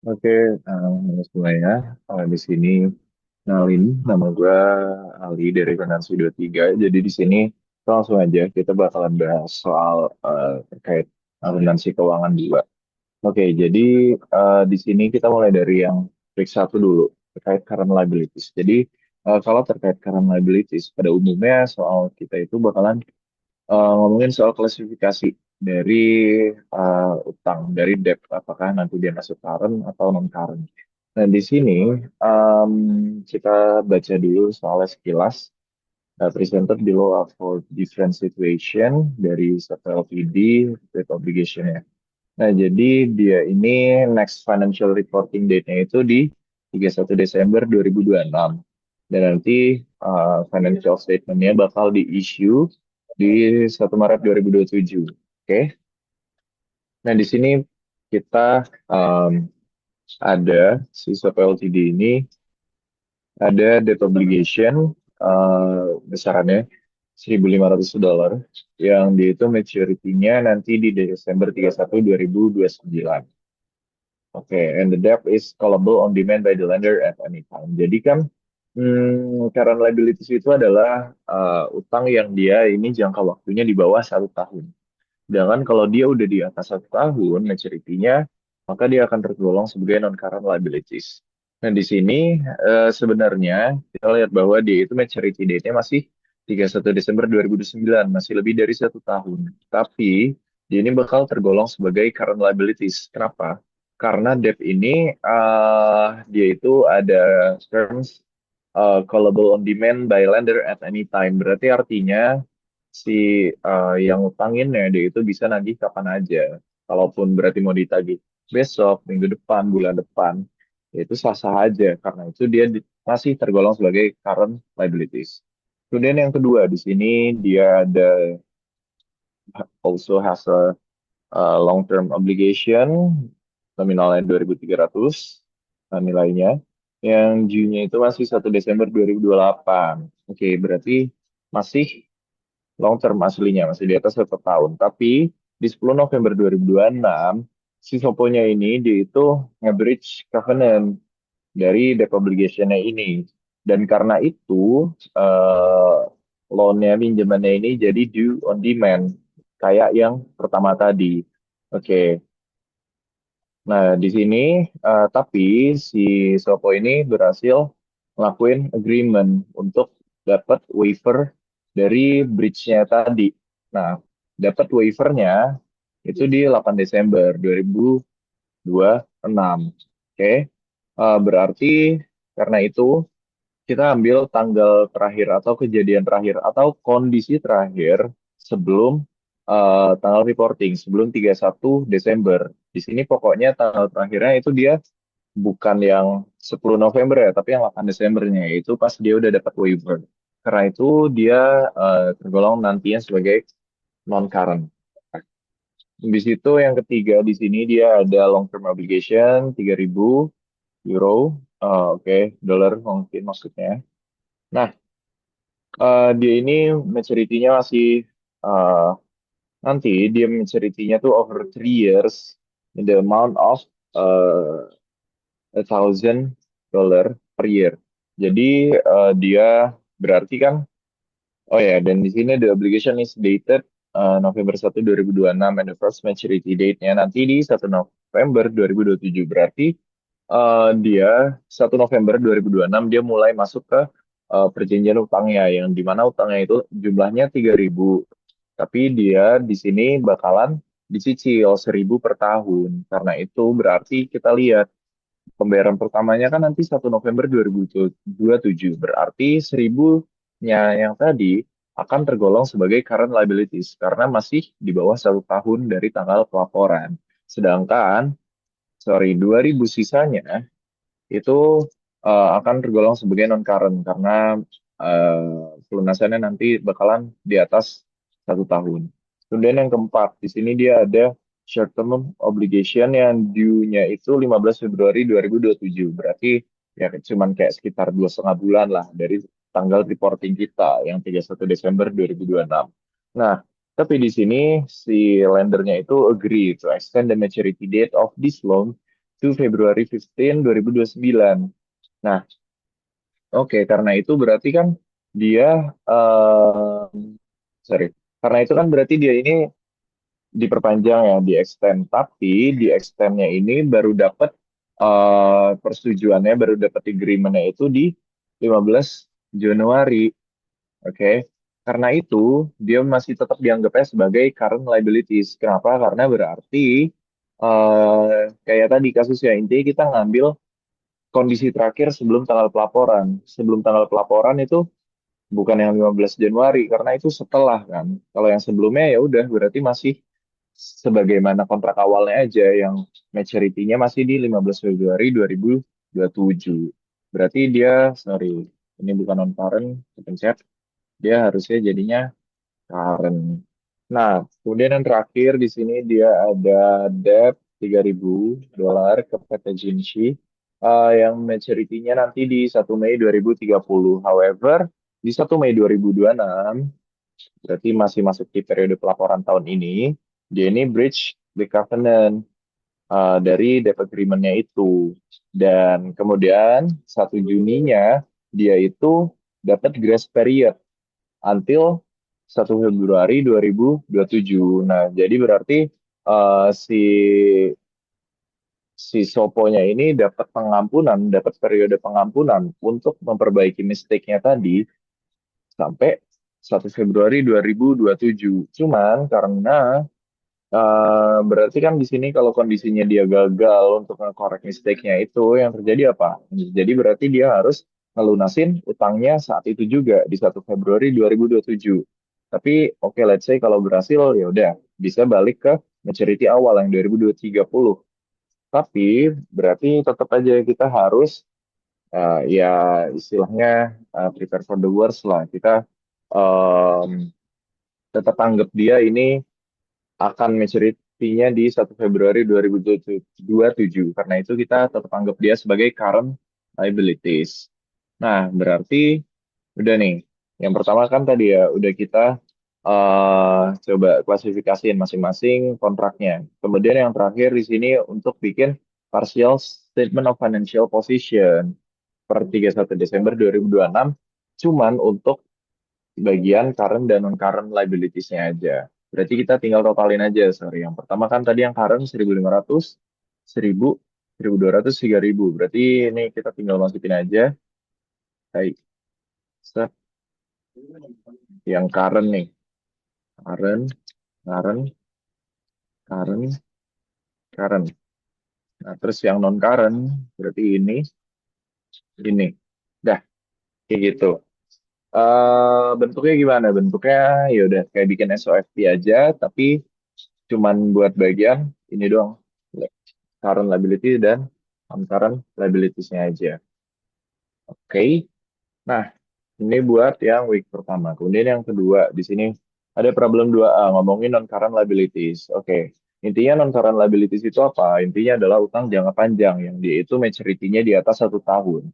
Oke, halo semuanya. Di sini kenalin nama gue Ali dari Finansi 23. Jadi di sini langsung aja kita bakalan bahas soal terkait akuntansi keuangan juga. Oke, jadi di sini kita mulai dari yang trik satu dulu terkait current liabilities. Jadi kalau terkait current liabilities pada umumnya soal kita itu bakalan ngomongin soal klasifikasi dari utang, dari debt, apakah nanti dia masuk current atau non current. Nah, di sini em, kita baca dulu soalnya sekilas. Presented below are for different situation dari satu LTD, debt obligation ya. Nah, jadi dia ini next financial reporting date-nya itu di 31 Desember 2026. Dan nanti financial statement-nya bakal di-issue di 1 Maret 2027. Oke. Nah, di sini kita um, ada si Sopo Ltd ini ada debt obligation besarannya $1.500 yang dia itu maturity-nya nanti di Desember 31 2029. Oke, and the debt is callable on demand by the lender at any time. Jadi kan current liabilities itu adalah utang yang dia ini jangka waktunya di bawah 1 tahun. Sedangkan kalau dia udah di atas 1 tahun maturity-nya, maka dia akan tergolong sebagai non-current liabilities. Nah, di sini sebenarnya kita lihat bahwa dia itu maturity date-nya masih 31 Desember 2029, masih lebih dari 1 tahun. Tapi dia ini bakal tergolong sebagai current liabilities. Kenapa? Karena debt ini dia itu ada terms callable on demand by lender at any time. Berarti artinya si yang utangin ya dia itu bisa nagih kapan aja. Kalaupun berarti mau ditagih besok, minggu depan, bulan depan, ya itu sah-sah aja karena itu dia masih tergolong sebagai current liabilities. Kemudian yang kedua di sini dia ada also has a, long term obligation nominalnya 2.300 nilainya yang due-nya itu masih 1 Desember 2028. Oke, berarti masih long term aslinya masih di atas 1 tahun. Tapi di 10 November 2026 si Soponya ini dia itu nge-breach covenant dari debt obligation-nya ini. Dan karena itu loan-nya pinjamannya ini jadi due on demand kayak yang pertama tadi. Oke. Nah, di sini tapi si Sopo ini berhasil ngelakuin agreement untuk dapat waiver dari bridge-nya tadi. Nah, dapat waivernya itu di 8 Desember 2026. Oke. Berarti karena itu kita ambil tanggal terakhir atau kejadian terakhir atau kondisi terakhir sebelum tanggal reporting, sebelum 31 Desember. Di sini pokoknya tanggal terakhirnya itu dia bukan yang 10 November ya, tapi yang 8 Desembernya, yaitu pas dia udah dapat waiver. Karena itu dia tergolong nantinya sebagai non-current. Di situ yang ketiga di sini dia ada long term obligation 3.000 euro, oke, dolar mungkin maksudnya. Nah, dia ini maturity-nya masih uh, nanti dia maturity-nya tuh over 3 years in the amount of uh, $1,000 per year. Jadi dia berarti kan, oh ya, dan di sini the obligation is dated November 1 2026 and the first maturity date-nya nanti di 1 November 2027. Berarti dia 1 November 2026 dia mulai masuk ke perjanjian utangnya yang dimana utangnya itu jumlahnya 3.000. Tapi dia di sini bakalan dicicil 1.000 per tahun. Karena itu berarti kita lihat pembayaran pertamanya kan nanti 1 November 2027. Berarti 1.000-nya yang tadi akan tergolong sebagai current liabilities karena masih di bawah 1 tahun dari tanggal pelaporan. Sedangkan, sorry, 2.000 sisanya itu akan tergolong sebagai non-current karena pelunasannya nanti bakalan di atas 1 tahun. Kemudian yang keempat, di sini dia ada short term obligation yang due-nya itu 15 Februari 2027. Berarti ya cuman kayak sekitar 2,5 bulan lah dari tanggal reporting kita yang 31 Desember 2026. Nah, tapi di sini si lendernya itu agree to extend the maturity date of this loan to February 15, 2029. Nah, oke, karena itu berarti kan dia, sorry, karena itu kan berarti dia ini diperpanjang ya, di extend. Tapi di extendnya ini baru dapat persetujuannya, baru dapat agreementnya itu di 15 Januari. Oke. Karena itu dia masih tetap dianggapnya sebagai current liabilities. Kenapa? Karena berarti kayak tadi kasusnya intinya kita ngambil kondisi terakhir sebelum tanggal pelaporan. Sebelum tanggal pelaporan itu bukan yang 15 Januari karena itu setelah kan. Kalau yang sebelumnya ya udah berarti masih sebagaimana kontrak awalnya aja yang maturity-nya masih di 15 Februari 2027. Berarti dia, sorry, ini bukan non current, kepencet. Dia harusnya jadinya current. Nah, kemudian yang terakhir di sini dia ada debt $3.000 ke PT Jinshi yang maturity-nya nanti di 1 Mei 2030. However, di 1 Mei 2026, berarti masih masuk di periode pelaporan tahun ini, dia ini breach the covenant dari debt agreement-nya itu. Dan kemudian 1 Juninya dia itu dapat grace period until 1 Februari 2027. Nah, jadi berarti si si Soponya ini dapat pengampunan, dapat periode pengampunan untuk memperbaiki mistake-nya tadi sampai 1 Februari 2027. Cuman karena berarti kan di sini kalau kondisinya dia gagal untuk nge-correct mistake-nya itu yang terjadi apa? Jadi berarti dia harus ngelunasin utangnya saat itu juga di 1 Februari 2027. Tapi oke, let's say kalau berhasil ya udah bisa balik ke maturity awal yang 2030. Tapi berarti tetap aja kita harus ya istilahnya prepare for the worst lah. Kita em, tetap anggap dia ini akan maturity-nya di 1 Februari 2027. Karena itu kita tetap anggap dia sebagai current liabilities. Nah, berarti udah nih. Yang pertama kan tadi ya, udah kita coba klasifikasiin masing-masing kontraknya. Kemudian yang terakhir di sini untuk bikin partial statement of financial position per 31 Desember 2026 cuman untuk bagian current dan non-current liabilities-nya aja. Berarti kita tinggal totalin aja, sorry. Yang pertama kan tadi yang current 1.500, 1.000, 1.200, 3.000. Berarti ini kita tinggal masukin aja. Baik, set. Yang current nih. Current, current, current, current. Nah, terus yang non-current, berarti ini. Dah, kayak gitu. Bentuknya gimana? Bentuknya ya udah kayak bikin SOFT aja, tapi cuman buat bagian ini doang. Current liability dan non-current liabilities-nya aja. Oke. Nah, ini buat yang week pertama. Kemudian yang kedua, di sini ada problem 2A, ngomongin non-current liabilities. Oke. Intinya non-current liabilities itu apa? Intinya adalah utang jangka panjang yang dia itu maturity-nya di atas 1 tahun.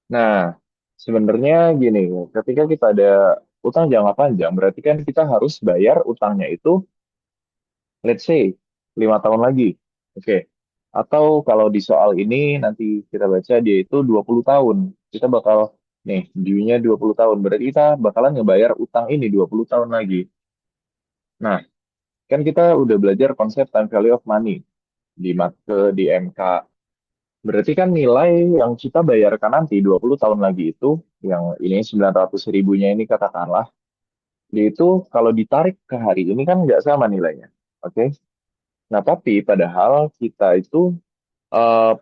Nah, sebenarnya gini, ketika kita ada utang jangka panjang, berarti kan kita harus bayar utangnya itu let's say 5 tahun lagi. Oke. Atau kalau di soal ini nanti kita baca dia itu 20 tahun. Kita bakal nih due-nya 20 tahun. Berarti kita bakalan ngebayar utang ini 20 tahun lagi. Nah, kan kita udah belajar konsep time value of money di di MK. Berarti kan nilai yang kita bayarkan nanti 20 tahun lagi itu yang ini 900 ribunya ini katakanlah dia itu kalau ditarik ke hari ini kan nggak sama nilainya. Oke. Nah, tapi padahal kita itu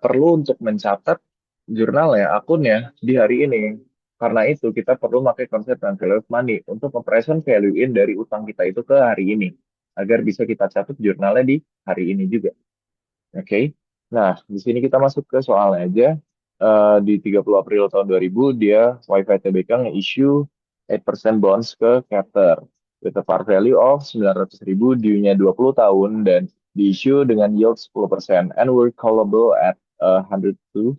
perlu untuk mencatat jurnalnya, akunnya di hari ini. Karena itu kita perlu pakai konsep dan value of money untuk mempresent value in dari utang kita itu ke hari ini. Agar bisa kita catat jurnalnya di hari ini juga. Oke. Nah, di sini kita masuk ke soalnya aja. Di 30 April tahun 2000, dia WiFi TBK nge-issue 8% bonds ke Capter with a par value of 900 ribu, due-nya 20 tahun, dan di-issue dengan yield 10%, and were callable at 102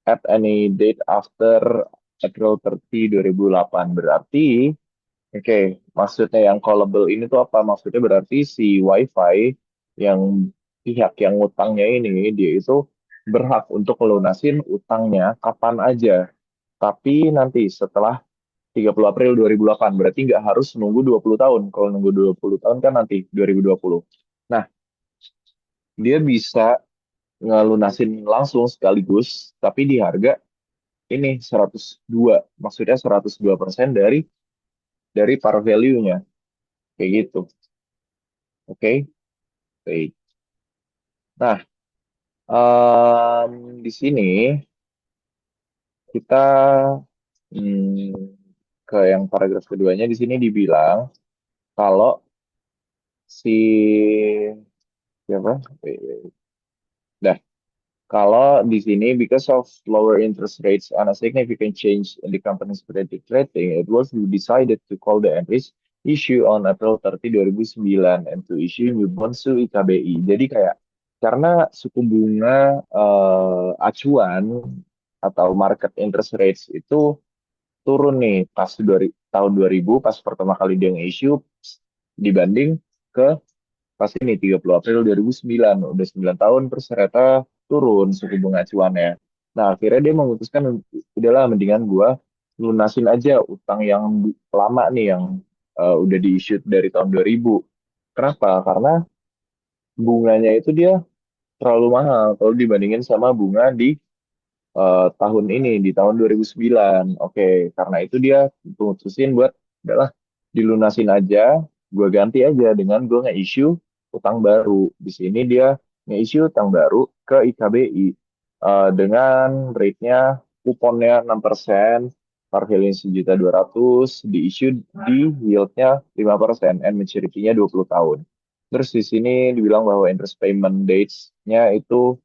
at any date after April 30, 2008. Berarti, oke, maksudnya yang callable ini tuh apa? Maksudnya berarti si WiFi yang pihak yang ngutangnya ini dia itu berhak untuk melunasin utangnya kapan aja. Tapi nanti setelah 30 April 2008, berarti nggak harus nunggu 20 tahun. Kalau nunggu 20 tahun kan nanti 2020. Nah, dia bisa ngelunasin langsung sekaligus, tapi di harga ini 102. Maksudnya 102% dari par value-nya. Kayak gitu. Oke? Baik. Nah, di sini kita hmm, ke yang paragraf keduanya di sini dibilang kalau si siapa? Dah, kalau di sini because of lower interest rates and a significant change in the company's credit rating, it was decided to call the entries issue on April 30, 2009 and to issue new bonds to IKBI. Jadi kayak karena suku bunga acuan atau market interest rates itu turun nih pas tahun 2000 pas pertama kali dia nge-issue dibanding ke pas ini 30 April 2009 udah 9 tahun terus ternyata turun suku bunga acuannya. Nah, akhirnya dia memutuskan udahlah mendingan gua lunasin aja utang yang lama nih yang udah di-issue dari tahun 2000. Kenapa? Karena bunganya itu dia terlalu mahal kalau dibandingin sama bunga di tahun ini di tahun 2009. Oke, karena itu dia putusin buat udahlah dilunasin aja, gue ganti aja dengan gue nge-issue utang baru. Di sini dia nge-issue utang baru ke IKBI dengan rate-nya kuponnya 6%, par value 1.200.000, di-issue di yield-nya 5% and maturity-nya 20 tahun. Terus di sini dibilang bahwa interest payment dates-nya itu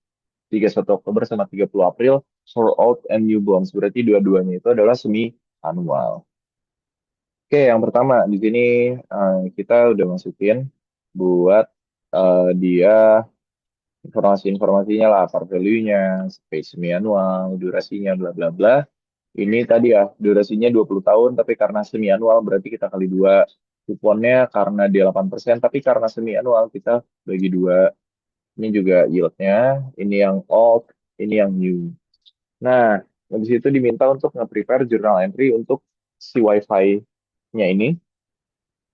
31 Oktober sama 30 April for old and new bonds. Berarti dua-duanya itu adalah semi annual. Oke, yang pertama di sini kita udah masukin buat dia informasi-informasinya lah, par value-nya, space semi annual, durasinya, bla bla bla. Ini tadi ya, durasinya 20 tahun, tapi karena semi annual berarti kita kali dua. Kuponnya karena dia 8%, tapi karena semi annual kita bagi dua. Ini juga yieldnya, ini yang old, ini yang new. Nah, habis itu diminta untuk nge-prepare journal entry untuk si Wi-Fi-nya ini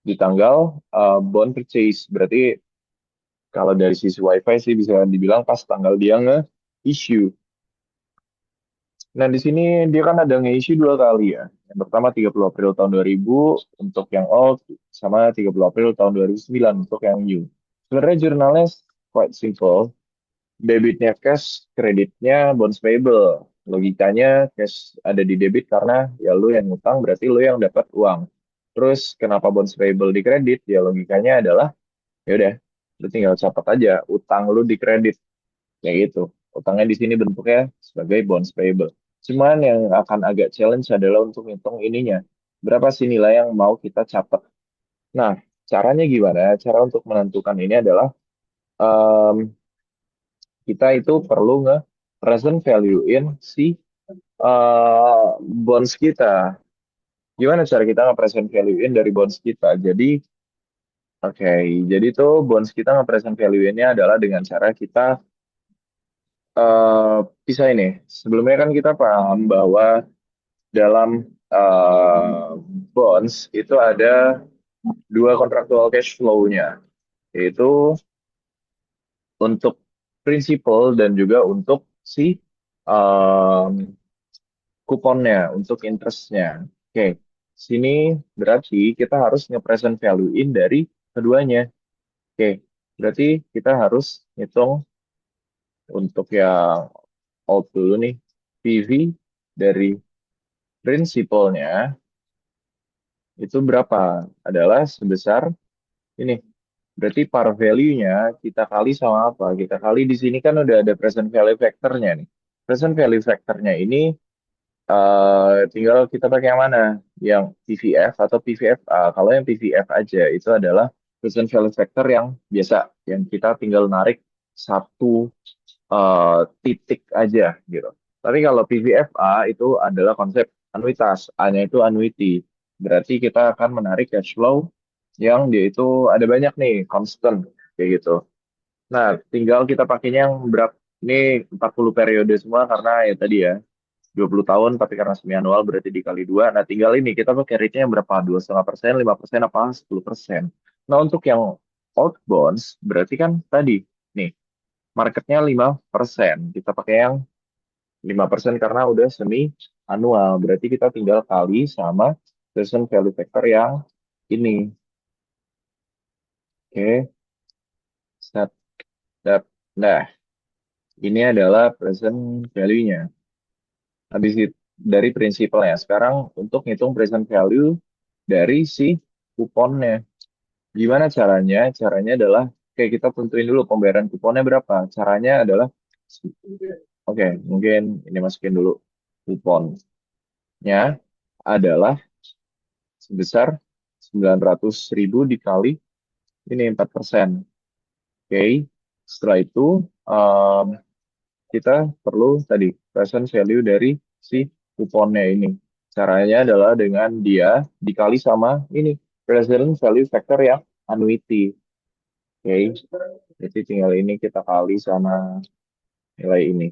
di tanggal bond purchase. Berarti kalau dari sisi Wi-Fi sih bisa dibilang pas tanggal dia nge-issue. Nah, di sini dia kan ada nge-issue dua kali ya. Yang pertama 30 April tahun 2000 untuk yang old, sama 30 April tahun 2009 untuk yang new. Sebenarnya jurnalnya quite simple. Debitnya cash, kreditnya bonds payable. Logikanya cash ada di debit karena ya lu yang ngutang berarti lu yang dapat uang. Terus kenapa bonds payable di kredit? Ya logikanya adalah ya udah lu tinggal catat aja utang lu di kredit kayak gitu. Utangnya di sini bentuknya sebagai bonds payable. Cuman yang akan agak challenge adalah untuk ngitung ininya. Berapa sih nilai yang mau kita catat? Nah, caranya gimana? Cara untuk menentukan ini adalah em, kita itu perlu present value in si bonds kita. Gimana cara kita nge-present value in dari bonds kita? Jadi, oke, jadi tuh bonds kita nge-present value in-nya adalah dengan cara kita pisah ini. Sebelumnya kan kita paham bahwa dalam bonds itu ada dua kontraktual cash flow-nya, yaitu untuk principal dan juga untuk si um, kuponnya, untuk interestnya. Oke, sini berarti kita harus nge-present value-in dari keduanya. Oke, berarti kita harus hitung untuk yang old dulu nih, PV dari prinsipalnya itu berapa? Adalah sebesar ini. Berarti par value-nya kita kali sama apa? Kita kali di sini kan udah ada present value factor-nya nih. Present value factor-nya ini tinggal kita pakai yang mana? Yang PVF atau PVFA. Kalau yang PVF aja itu adalah present value factor yang biasa, yang kita tinggal narik satu titik aja gitu. Tapi kalau PVFA itu adalah konsep anuitas, A-nya itu annuity. Berarti kita akan menarik cash flow yang dia itu ada banyak nih, constant kayak gitu. Nah, tinggal kita pakainya yang berapa? Ini 40 periode semua karena ya tadi ya 20 tahun tapi karena semi annual berarti dikali dua. Nah tinggal ini kita pakai rate-nya yang berapa? 2,5%, 5% apa 10%. Nah untuk yang old bonds berarti kan tadi nih marketnya 5%. Kita pakai yang 5% karena udah semi annual. Berarti kita tinggal kali sama present value factor yang ini. Oke, set, set. Nah, ini adalah present value-nya. Habis itu dari prinsipalnya. Sekarang untuk ngitung present value dari si kuponnya. Gimana caranya? Caranya adalah, oke kita tentuin dulu pembayaran kuponnya berapa. Caranya adalah, oke mungkin ini masukin dulu. Kuponnya adalah sebesar 900.000 dikali ini 4%. Oke, setelah itu um, kita perlu tadi present value dari si kuponnya ini. Caranya adalah dengan dia dikali sama ini present value factor yang annuity. Oke, jadi tinggal ini kita kali sama nilai ini.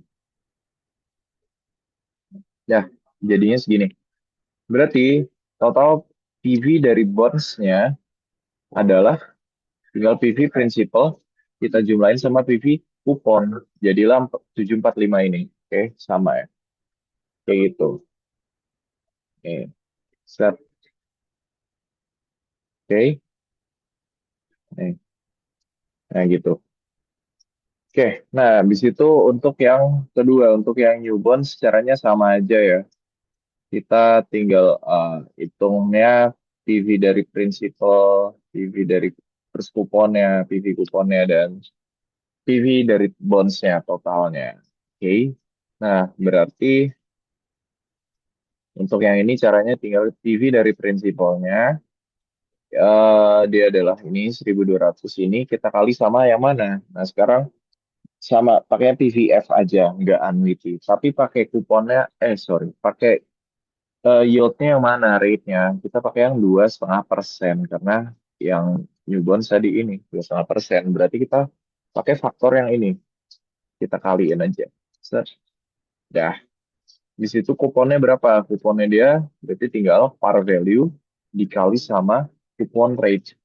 Ya, jadinya segini. Berarti total PV dari bonds-nya adalah tinggal PV principal kita jumlahin sama PV kupon. Jadilah 745 ini. Oke, sama ya. Kayak gitu. Oke, set. Oke, nih. Nah gitu. Oke, nah habis itu untuk yang kedua, untuk yang newborn caranya sama aja ya. Kita tinggal hitungnya PV dari principal, PV dari first kuponnya, PV kuponnya, dan PV dari bondsnya totalnya. Oke, nah berarti untuk yang ini caranya tinggal PV dari prinsipalnya, dia adalah ini 1.200 ini kita kali sama yang mana? Nah sekarang sama pakai PVF aja, nggak annuity. Tapi pakai kuponnya, sorry, pakai yieldnya yang mana rate-nya? Kita pakai yang 2,5% karena yang new bonds tadi ini 2,5%. Berarti kita pakai faktor yang ini, kita kaliin aja. Set. Dah, di situ kuponnya berapa? Kuponnya dia berarti tinggal par value dikali sama kupon rate.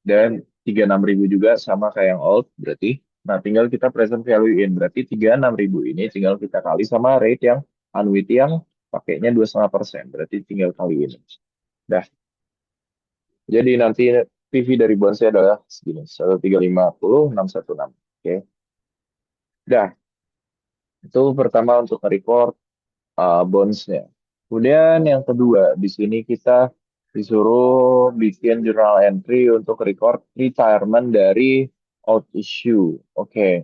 Dan 36.000 juga sama kayak yang old berarti. Nah, tinggal kita present value in. Berarti 36.000 ini tinggal kita kali sama rate yang annuity yang pakainya 2,5%. Berarti tinggal kali ini. Dah. Jadi nanti PV dari bondsnya adalah segini. 1,350,616. Oke. Dah. Itu pertama untuk record bonds-nya. Kemudian yang kedua, di sini kita disuruh bikin journal entry untuk record retirement dari out issue. Oke,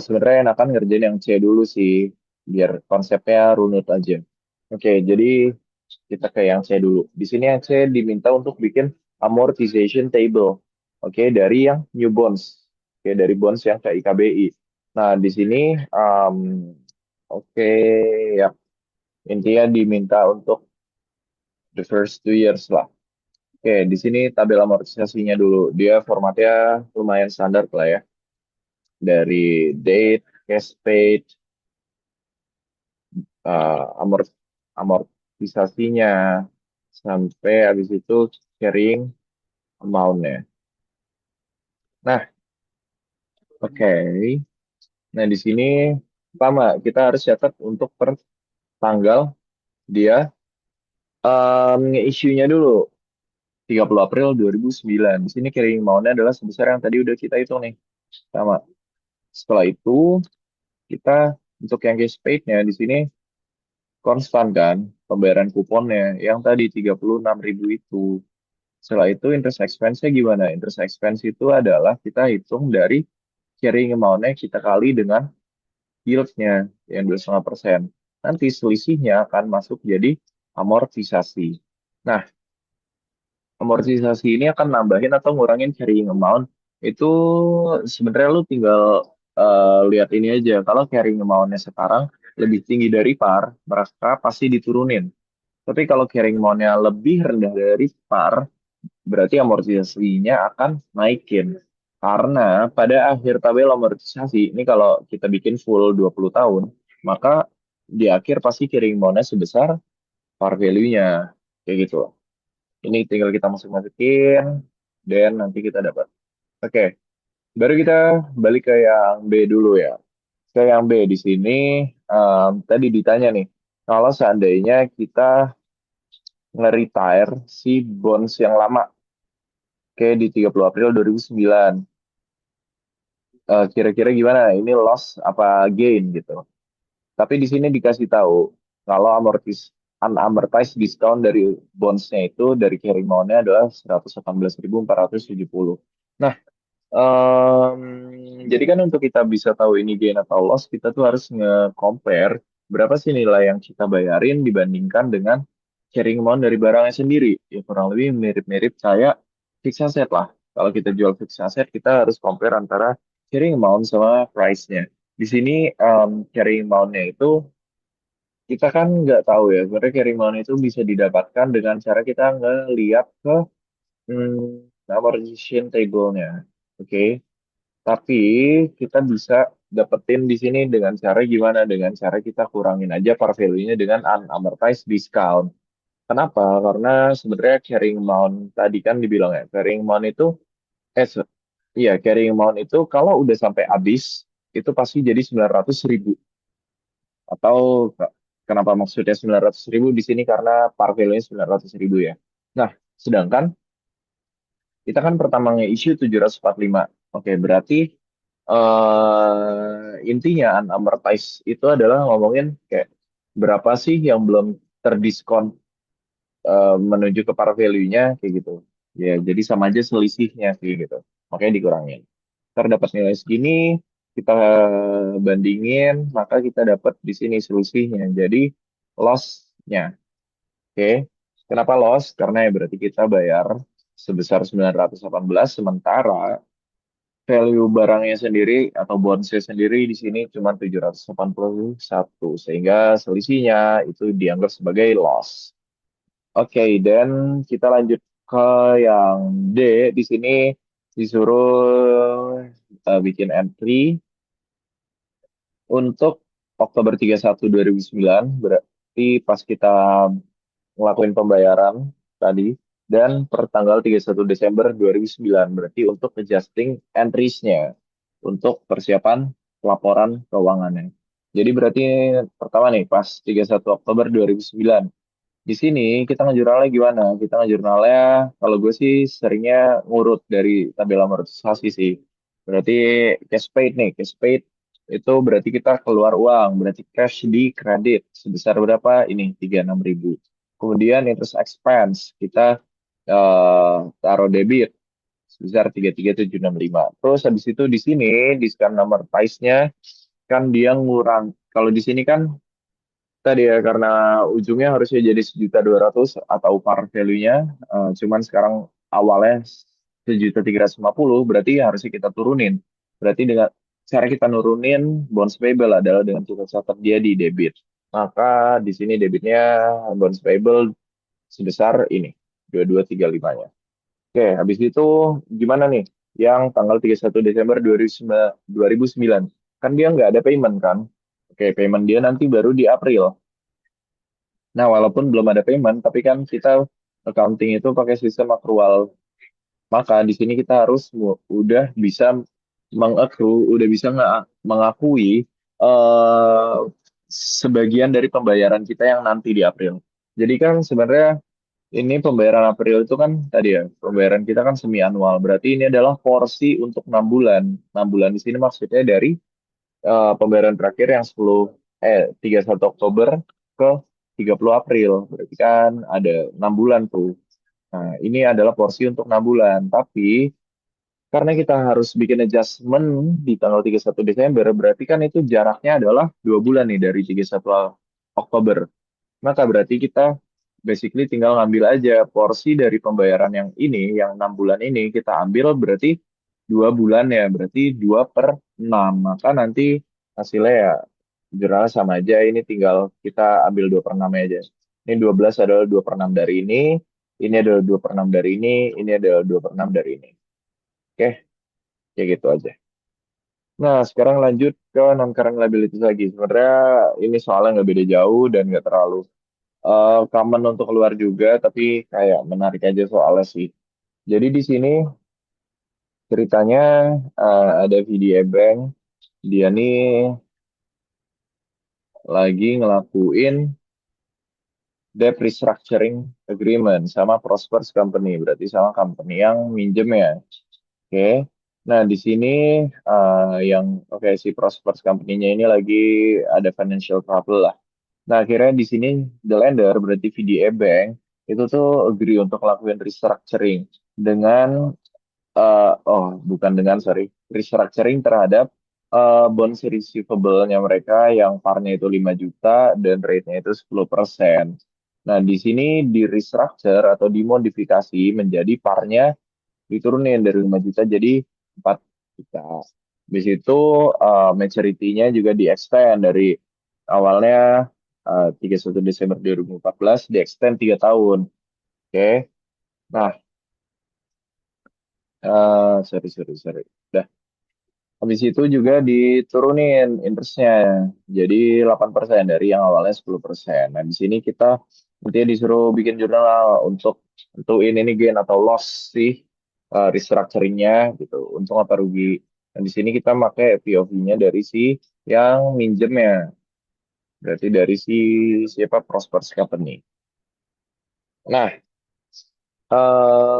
sebenarnya enakan ngerjain yang C dulu sih, biar konsepnya runut aja. Oke, jadi kita ke yang C dulu. Di sini yang C diminta untuk bikin amortization table. Oke, dari yang new bonds. Oke, dari bonds yang ke IKBI. Nah, di sini, um, oke, ya intinya diminta untuk the first 2 years lah. Oke, di sini tabel amortisasinya dulu. Dia formatnya lumayan standar lah ya. Dari date, cash paid, amort amortisasinya, sampai habis itu carrying amount-nya. Nah, oke. Nah, di sini pertama kita harus catat untuk per tanggal dia nge-issue-nya dulu. 30 April 2009. Di sini carrying amount-nya adalah sebesar yang tadi udah kita hitung nih. Sama. Setelah itu, kita untuk yang cash paid-nya di sini konstan kan pembayaran kuponnya yang tadi 36.000 itu. Setelah itu interest expense-nya gimana? Interest expense itu adalah kita hitung dari carrying amount-nya kita kali dengan yield-nya yang 2,5%. Nanti selisihnya akan masuk jadi amortisasi. Nah, amortisasi ini akan nambahin atau ngurangin carrying amount itu sebenarnya lu tinggal lihat ini aja. Kalau carrying amount-nya sekarang lebih tinggi dari par, mereka pasti diturunin. Tapi kalau carrying amount-nya lebih rendah dari par, berarti amortisasinya akan naikin. Karena pada akhir tabel amortisasi, ini kalau kita bikin full 20 tahun, maka di akhir pasti carrying amount-nya sebesar par value-nya. Kayak gitu. Ini tinggal kita masukin, dan nanti kita dapat. Oke, baru kita balik ke yang B dulu ya. Ke yang B di sini, tadi ditanya nih, kalau seandainya kita nge-retire si bonds yang lama, kayak di 30 April 2009, kira-kira gimana? Ini loss apa gain gitu? Tapi di sini dikasih tahu kalau unamortized discount dari bonds-nya itu dari carry amount-nya adalah 118.470. Nah, jadi kan untuk kita bisa tahu ini gain atau loss, kita tuh harus nge-compare berapa sih nilai yang kita bayarin dibandingkan dengan carrying amount dari barangnya sendiri. Ya kurang lebih mirip-mirip kayak fixed asset lah. Kalau kita jual fixed asset, kita harus compare antara carrying amount sama price-nya. Di sini carrying amount-nya itu kita kan nggak tahu ya. Sebenarnya carrying amount itu bisa didapatkan dengan cara kita ngeliat ke amortization table-nya. Oke. Tapi kita bisa dapetin di sini dengan cara gimana? Dengan cara kita kurangin aja par value-nya dengan unamortized discount. Kenapa? Karena sebenarnya carrying amount tadi kan dibilang ya, carrying amount itu, iya carrying amount itu kalau udah sampai habis, itu pasti jadi 900.000. Atau kenapa maksudnya 900.000 di sini karena par value-nya 900.000 ya. Nah, sedangkan kita kan pertama nge-issue 745. Oke, berarti intinya unamortized itu adalah ngomongin kayak berapa sih yang belum terdiskon menuju ke par value-nya kayak gitu. Ya, jadi sama aja selisihnya sih gitu. Makanya dikurangin. Ntar dapat nilai segini, kita bandingin, maka kita dapat di sini selisihnya. Jadi loss-nya. Oke. Kenapa loss? Karena ya berarti kita bayar sebesar 918 sementara value barangnya sendiri atau bondsnya sendiri di sini cuma 781 sehingga selisihnya itu dianggap sebagai loss. Oke, dan kita lanjut ke yang D. Di sini disuruh bikin entry untuk Oktober 31, 2009, berarti pas kita ngelakuin pembayaran tadi, dan per tanggal 31 Desember 2009, berarti untuk adjusting entries-nya, untuk persiapan laporan keuangannya. Jadi berarti pertama nih, pas 31 Oktober 2009, di sini kita ngejurnalnya gimana? Kita ngejurnalnya, kalau gue sih seringnya ngurut dari tabel amortisasi sih. Berarti cash paid nih, cash paid itu berarti kita keluar uang, berarti cash di kredit sebesar berapa? Ini 36.000. Kemudian interest expense kita taruh debit sebesar 33.765. Terus habis itu di sini discount number price-nya kan dia ngurang. Kalau di sini kan tadi ya karena ujungnya harusnya jadi 1.200.000 atau par value-nya, cuman sekarang awalnya 1.350.000 berarti harusnya kita turunin. Berarti dengan cara kita nurunin bonds payable adalah dengan kita catat dia di debit. Maka di sini debitnya bonds payable sebesar ini 2235-nya. Oke, habis itu gimana nih? Yang tanggal 31 Desember 2009. Kan dia nggak ada payment kan? Oke, payment dia nanti baru di April. Nah, walaupun belum ada payment, tapi kan kita accounting itu pakai sistem accrual. Maka di sini kita harus udah bisa udah bisa mengakui eh, sebagian dari pembayaran kita yang nanti di April. Jadi kan sebenarnya ini pembayaran April itu kan tadi ya, pembayaran kita kan semi annual. Berarti ini adalah porsi untuk 6 bulan. 6 bulan di sini maksudnya dari pembayaran terakhir yang 31 Oktober ke 30 April. Berarti kan ada 6 bulan tuh. Nah, ini adalah porsi untuk 6 bulan. Tapi karena kita harus bikin adjustment di tanggal 31 Desember, berarti kan itu jaraknya adalah 2 bulan nih dari 31 Oktober. Maka berarti kita basically tinggal ngambil aja porsi dari pembayaran yang ini, yang 6 bulan ini, kita ambil berarti 2 bulan ya, berarti 2/6. Maka nanti hasilnya ya jurnalnya sama aja, ini tinggal kita ambil 2/6 aja. Ini 12 adalah 2/6 dari ini adalah 2/6 dari ini adalah 2/6 dari ini. Oke, Kayak gitu aja. Nah, sekarang lanjut ke non-current liabilities lagi. Sebenarnya ini soalnya nggak beda jauh dan nggak terlalu common untuk keluar juga, tapi kayak menarik aja soalnya sih. Jadi di sini ceritanya ada VDA Bank, dia nih lagi ngelakuin debt restructuring agreement sama Prosperous Company, berarti sama company yang minjem ya. Oke. Nah, di sini yang oke si Prosperous Company-nya ini lagi ada financial trouble lah. Nah, akhirnya di sini the lender berarti VDA Bank itu tuh agree untuk ngelakuin restructuring dengan bukan dengan sorry restructuring terhadap bonds receivable-nya mereka yang parnya itu 5 juta dan rate-nya itu 10%. Nah, di sini di restructure atau dimodifikasi menjadi parnya diturunin dari 5 juta jadi 4 juta. Habis itu maturity-nya juga di-extend dari awalnya 31 Desember 2014 di-extend 3 tahun. Oke. Nah, sorry, sorry, sorry. Habis itu juga diturunin interestnya. Jadi 8% dari yang awalnya 10%. Nah, di sini kita nanti disuruh bikin jurnal untuk tentuin ini gain atau loss sih restructuringnya gitu. Untung apa rugi. Dan di sini kita pakai POV-nya dari si yang minjemnya. Berarti dari si siapa Prosperous Company. Nah,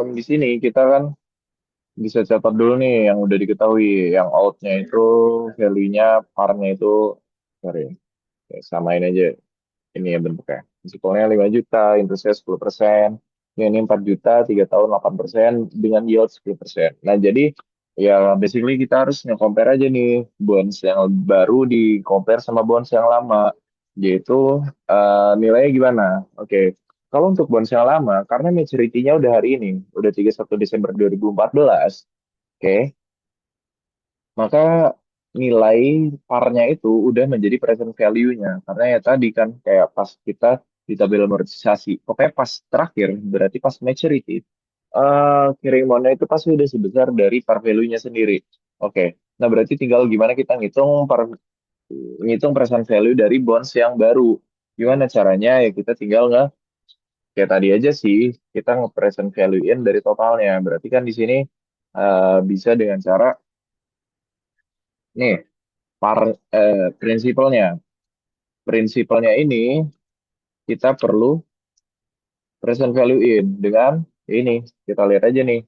di sini kita kan bisa catat dulu nih yang udah diketahui. Yang out-nya itu value-nya, par-nya itu sorry. Oke, samain aja ini ya bentuknya. Risikonya 5 juta, interestnya 10%. Ini 4 juta, 3 tahun 8% dengan yield 10%. Nah, jadi ya basically kita harus nge-compare aja nih bonds yang baru di-compare sama bonds yang lama. Yaitu nilainya gimana? Oke. Kalau untuk bonds yang lama, karena maturity-nya udah hari ini, udah 31 Desember 2014, oke, maka nilai parnya itu udah menjadi present value-nya. Karena ya tadi kan kayak pas kita di tabel amortisasi, pokoknya pas terakhir berarti pas maturity, kirimannya itu pasti udah sebesar dari par value-nya sendiri. Oke, nah berarti tinggal gimana kita ngitung present value dari bonds yang baru. Gimana caranya? Ya kita tinggal kayak tadi aja sih, kita nge-present value-in dari totalnya. Berarti kan di sini bisa dengan cara nih par prinsipalnya. Prinsipalnya ini kita perlu present value in dengan ini. Kita lihat aja nih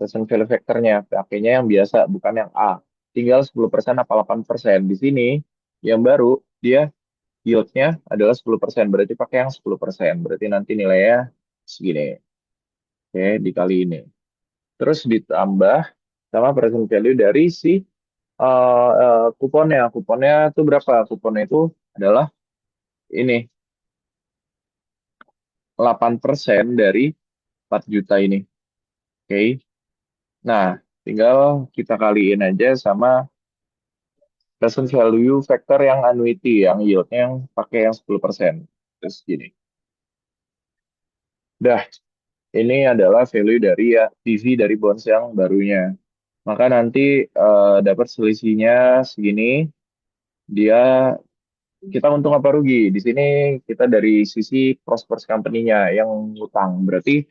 present value factornya. Pakainya yang biasa bukan yang A. Tinggal 10% apa 8%. Di sini yang baru dia yieldnya adalah 10%. Berarti pakai yang 10%. Berarti nanti nilainya segini. Oke, dikali ini. Terus ditambah sama present value dari si kuponnya. Kuponnya itu berapa? Kuponnya itu adalah ini 8% dari 4 juta ini. Oke. Nah, tinggal kita kaliin aja sama present value factor yang annuity, yang yieldnya yang pakai yang 10%. Terus gini. Dah, ini adalah value dari ya, PV dari bonds yang barunya. Maka nanti dapat selisihnya segini, dia kita untung apa rugi? Di sini kita dari sisi Prosperous Company-nya yang utang. Berarti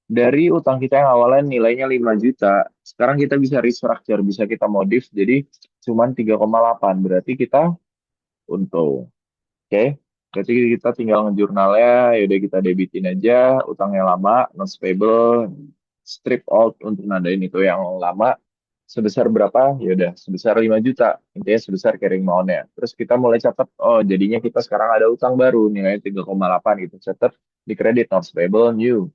dari utang kita yang awalnya nilainya 5 juta, sekarang kita bisa restructure, bisa kita modif jadi cuman 3,8. Berarti kita untung. Oke. Berarti kita tinggal ngejurnalnya, yaudah kita debitin aja utangnya lama, non payable, strip out untuk nandain itu yang lama sebesar berapa? Ya udah sebesar 5 juta. Intinya sebesar carrying amount-nya. Terus kita mulai catat, oh jadinya kita sekarang ada utang baru nilainya 3,8 gitu. Catat di kredit non payable new.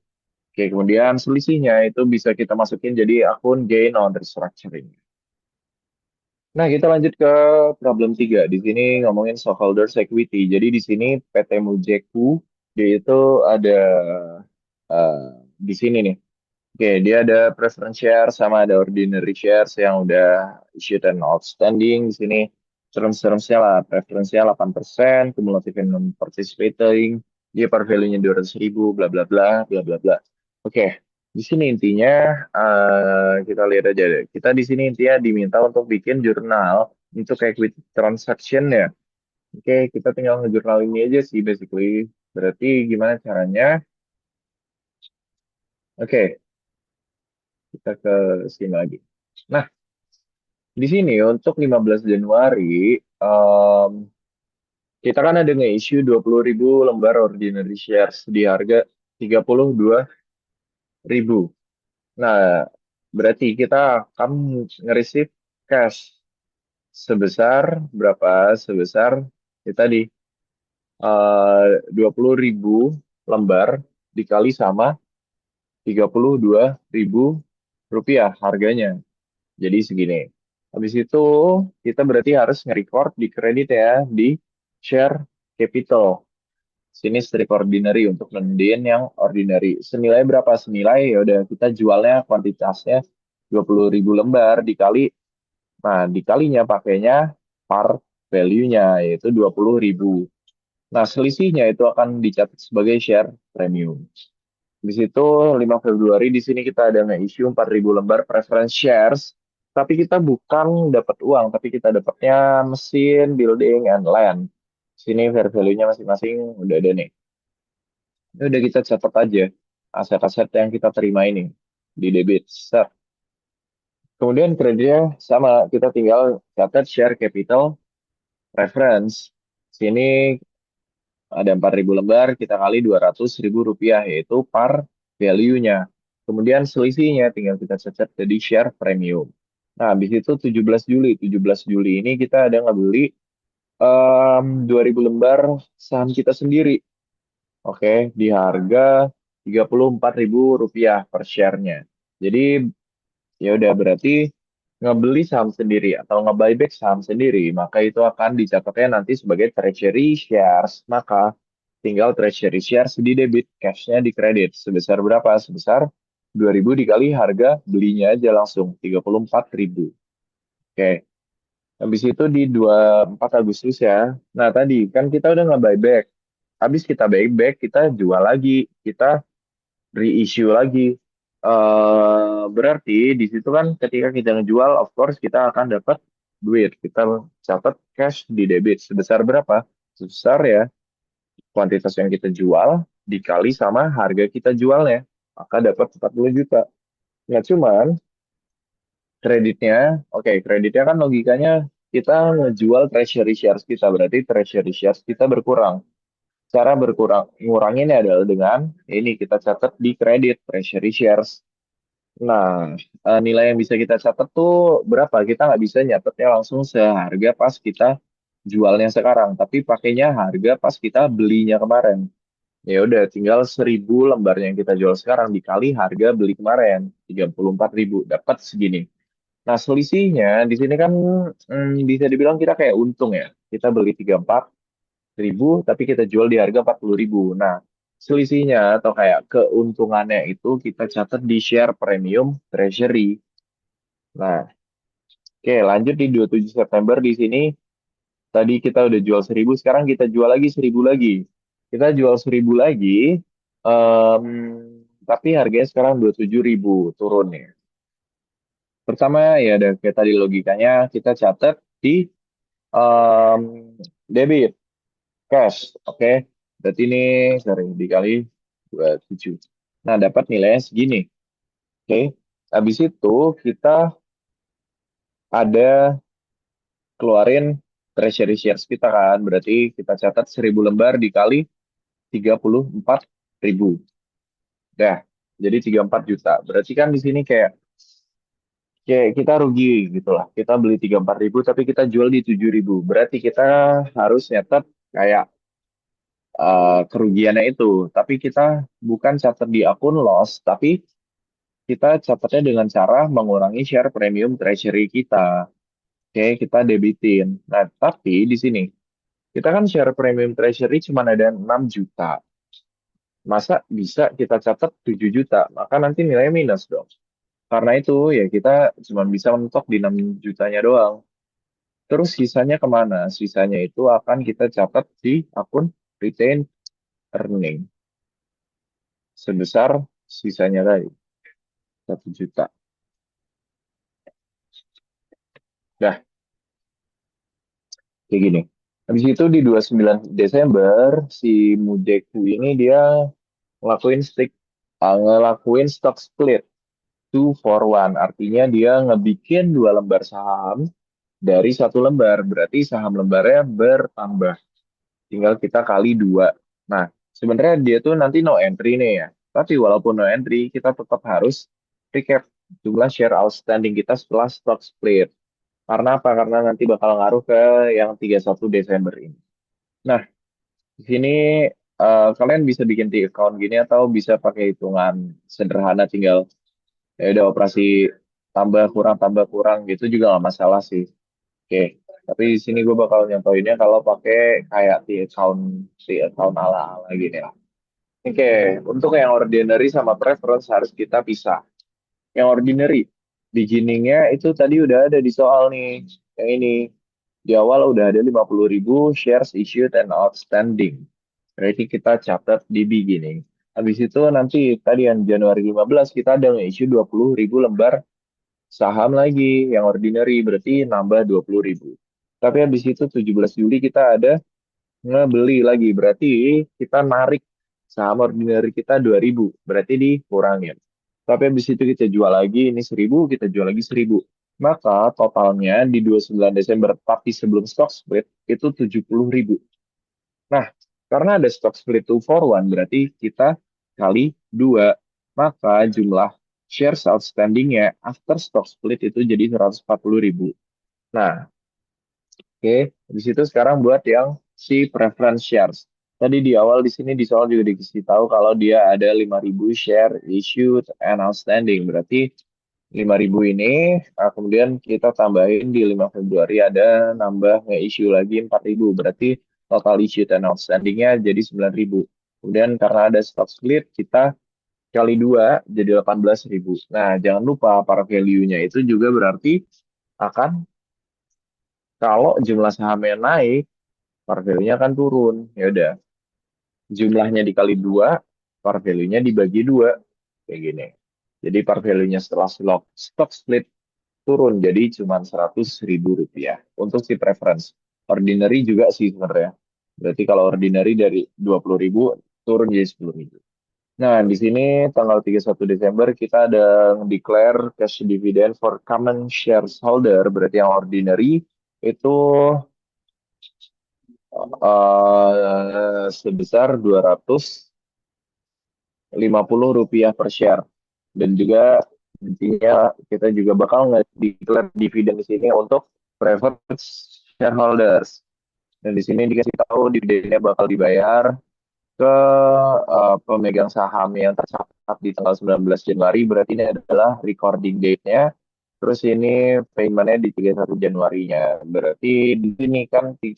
Oke, kemudian selisihnya itu bisa kita masukin jadi akun gain on restructuring. Nah, kita lanjut ke problem 3. Di sini ngomongin stockholders equity. Jadi di sini PT Mujeku dia itu ada eh, di sini nih. Oke, dia ada preference share sama ada ordinary shares yang udah issued and outstanding. Di sini terms-termsnya lah, preference-nya 8%, cumulative and non-participating, dia par value-nya 200 ribu, bla bla bla, bla bla bla. Oke, Di sini intinya kita lihat aja deh. Kita di sini intinya diminta untuk bikin jurnal untuk equity transaction ya. Oke, kita tinggal ngejurnal ini aja sih basically. Berarti gimana caranya? Oke, kita ke sini lagi. Nah, di sini untuk 15 Januari, kita kan ada nge-issue 20.000 lembar ordinary shares di harga 32.000. Nah, berarti kita akan nge-receive cash sebesar berapa? Sebesar ya tadi 20.000 lembar dikali sama 32.000 rupiah harganya. Jadi segini. Habis itu kita berarti harus nge-record di kredit ya di share capital. Sini strike ordinary untuk nendiin yang ordinary. Senilai berapa? Senilai ya udah kita jualnya kuantitasnya 20.000 lembar dikali. Nah, dikalinya pakainya par value-nya yaitu 20.000. Nah, selisihnya itu akan dicatat sebagai share premium. Di situ 5 Februari di sini kita ada nge-issue 4.000 lembar preference shares. Tapi kita bukan dapat uang, tapi kita dapatnya mesin, building, and land. Sini fair value-nya masing-masing udah ada nih. Ini udah kita catat aja aset-aset yang kita terima ini di debit. Set. Kemudian kreditnya sama, kita tinggal catat share capital reference. Sini ada 4.000 lembar, kita kali 200.000 rupiah, yaitu par value-nya. Kemudian selisihnya tinggal kita catat jadi share premium. Nah, habis itu 17 Juli. 17 Juli ini kita ada ngebeli 2.000 lembar saham kita sendiri. Oke, di harga 34.000 rupiah per share-nya. Jadi ya udah berarti ngebeli saham sendiri atau nge-buyback saham sendiri, maka itu akan dicatatnya nanti sebagai treasury shares. Maka tinggal treasury shares di debit, cash-nya di kredit. Sebesar berapa? Sebesar 2.000 dikali harga belinya aja langsung 34.000. Oke. Habis itu di 24 Agustus ya. Nah, tadi kan kita udah nge-buyback. Habis kita buyback, kita jual lagi. Kita reissue lagi. Berarti di situ kan ketika kita ngejual, of course kita akan dapat duit. Kita catat cash di debit sebesar berapa? Sebesar ya kuantitas yang kita jual dikali sama harga kita jualnya. Maka dapat 40 juta. Nah cuman kreditnya, oke kreditnya kan logikanya kita ngejual treasury shares kita. Berarti treasury shares kita berkurang. Cara berkurang, nguranginnya adalah dengan ini kita catat di kredit treasury shares. Nah, nilai yang bisa kita catat tuh berapa? Kita nggak bisa nyatetnya langsung seharga pas kita jualnya sekarang, tapi pakainya harga pas kita belinya kemarin. Ya udah, tinggal 1.000 lembarnya yang kita jual sekarang dikali harga beli kemarin 34.000 dapat segini. Nah, selisihnya di sini kan bisa dibilang kita kayak untung ya. Kita beli 34.000 tapi kita jual di harga 40.000. Nah, selisihnya atau kayak keuntungannya itu kita catat di share premium treasury. Nah, oke lanjut di 27 September di sini tadi kita udah jual 1.000, sekarang kita jual lagi 1.000 lagi. Kita jual 1.000 lagi, em, tapi harganya sekarang 27.000 turun ya. Pertama ya ada kayak tadi logikanya kita catat di em, debit cash, oke. Berarti ini sorry dikali 27. Nah, dapat nilainya segini. Oke. Habis itu kita ada keluarin treasury shares kita kan. Berarti kita catat 1.000 lembar dikali 34.000. Dah. Jadi 34 juta. Berarti kan di sini kayak kita rugi gitu lah. Kita beli 34.000 tapi kita jual di 7.000. Berarti kita harus nyetet kayak kerugiannya itu. Tapi kita bukan catat di akun loss, tapi kita catatnya dengan cara mengurangi share premium treasury kita. Oke, kita debitin. Nah, tapi di sini kita kan share premium treasury cuma ada 6 juta. Masa bisa kita catat 7 juta? Maka nanti nilainya minus dong. Karena itu ya kita cuma bisa mentok di 6 jutanya doang. Terus sisanya kemana? Sisanya itu akan kita catat di akun retain earning sebesar sisanya tadi. 1 juta. Dah, kayak gini. Habis itu di 29 Desember, si Mudeku ini dia ngelakuin ngelakuin stock split 2 for 1. Artinya dia ngebikin 2 lembar saham dari 1 lembar. Berarti saham lembarnya bertambah. Tinggal kita kali 2. Nah, sebenarnya dia tuh nanti no entry nih ya. Tapi walaupun no entry, kita tetap harus recap jumlah share outstanding kita setelah stock split. Karena apa? Karena nanti bakal ngaruh ke yang 31 Desember ini. Nah, di sini kalian bisa bikin di account gini atau bisa pakai hitungan sederhana tinggal ya udah operasi tambah kurang gitu juga nggak masalah sih. Oke, tapi di sini gue bakal nyontohinnya kalau pakai kayak di account ala-ala gini lah. Oke, untuk yang ordinary sama preference harus kita pisah. Yang ordinary, beginningnya itu tadi udah ada di soal nih. Yang ini, di awal udah ada 50.000 shares issued and outstanding. Berarti kita catat di beginning. Habis itu nanti tadi yang Januari 15 kita ada nge-issue 20.000 lembar saham lagi yang ordinary berarti nambah 20.000. Tapi habis itu 17 Juli kita ada ngebeli lagi berarti kita narik saham ordinary kita 2.000 berarti dikurangin. Tapi habis itu kita jual lagi ini 1.000 kita jual lagi 1.000. Maka totalnya di 29 Desember tapi sebelum stock split itu 70.000. Nah, karena ada stock split 2 for 1 berarti kita kali 2. Maka jumlah shares outstandingnya after stock split itu jadi 140.000. Nah, oke, di situ sekarang buat yang si preference shares. Tadi di awal di sini di soal juga dikasih tahu kalau dia ada 5.000 share issued and outstanding. Berarti 5.000 ini, kemudian kita tambahin di 5 Februari ada nambah nge-issue lagi 4.000. Berarti total issue dan outstandingnya jadi 9.000. Kemudian karena ada stock split, kita kali 2 jadi 18.000. Nah, jangan lupa para value-nya itu juga berarti akan kalau jumlah sahamnya naik, par value-nya akan turun. Ya udah, jumlahnya dikali 2, par value-nya dibagi 2. Kayak gini. Jadi par value-nya setelah stock split turun jadi cuma 100.000 rupiah untuk si preference. Ordinary juga sih sebenarnya. Berarti kalau ordinary dari 20.000 turun jadi 10.000. Nah, di sini tanggal 31 Desember kita ada declare cash dividend for common shareholder. Berarti yang ordinary itu sebesar 250 rupiah per share. Dan juga intinya kita juga bakal nge-declare dividen di sini untuk preferred shareholders. Dan di sini dikasih tahu dividennya bakal dibayar ke pemegang saham yang tercatat di tanggal 19 Januari, berarti ini adalah recording date-nya. Terus ini payment-nya di 31 Januarinya. Berarti di sini kan di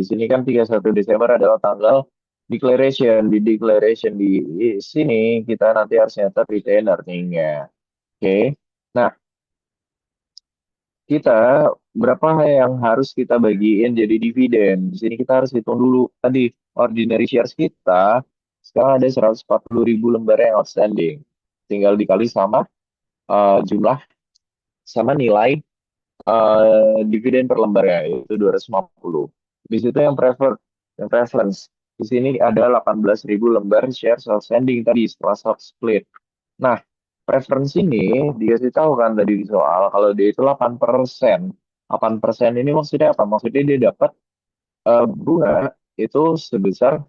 sini kan 31 Desember adalah tanggal declaration. Di declaration di sini kita nanti harus nyatet retain earning-nya. Oke. Nah, kita berapa yang harus kita bagiin jadi dividen. Di sini kita harus hitung dulu. Tadi ordinary shares kita sekarang ada 140.000 lembar yang outstanding. Tinggal dikali sama jumlah sama nilai dividen per lembarnya itu 250. Di situ yang preference. Di sini ada 18.000 lembar shares outstanding tadi setelah stock split. Nah, preference ini dikasih tahu kan tadi di soal kalau dia itu 8%. 8% ini maksudnya apa? Maksudnya dia dapat bunga itu sebesar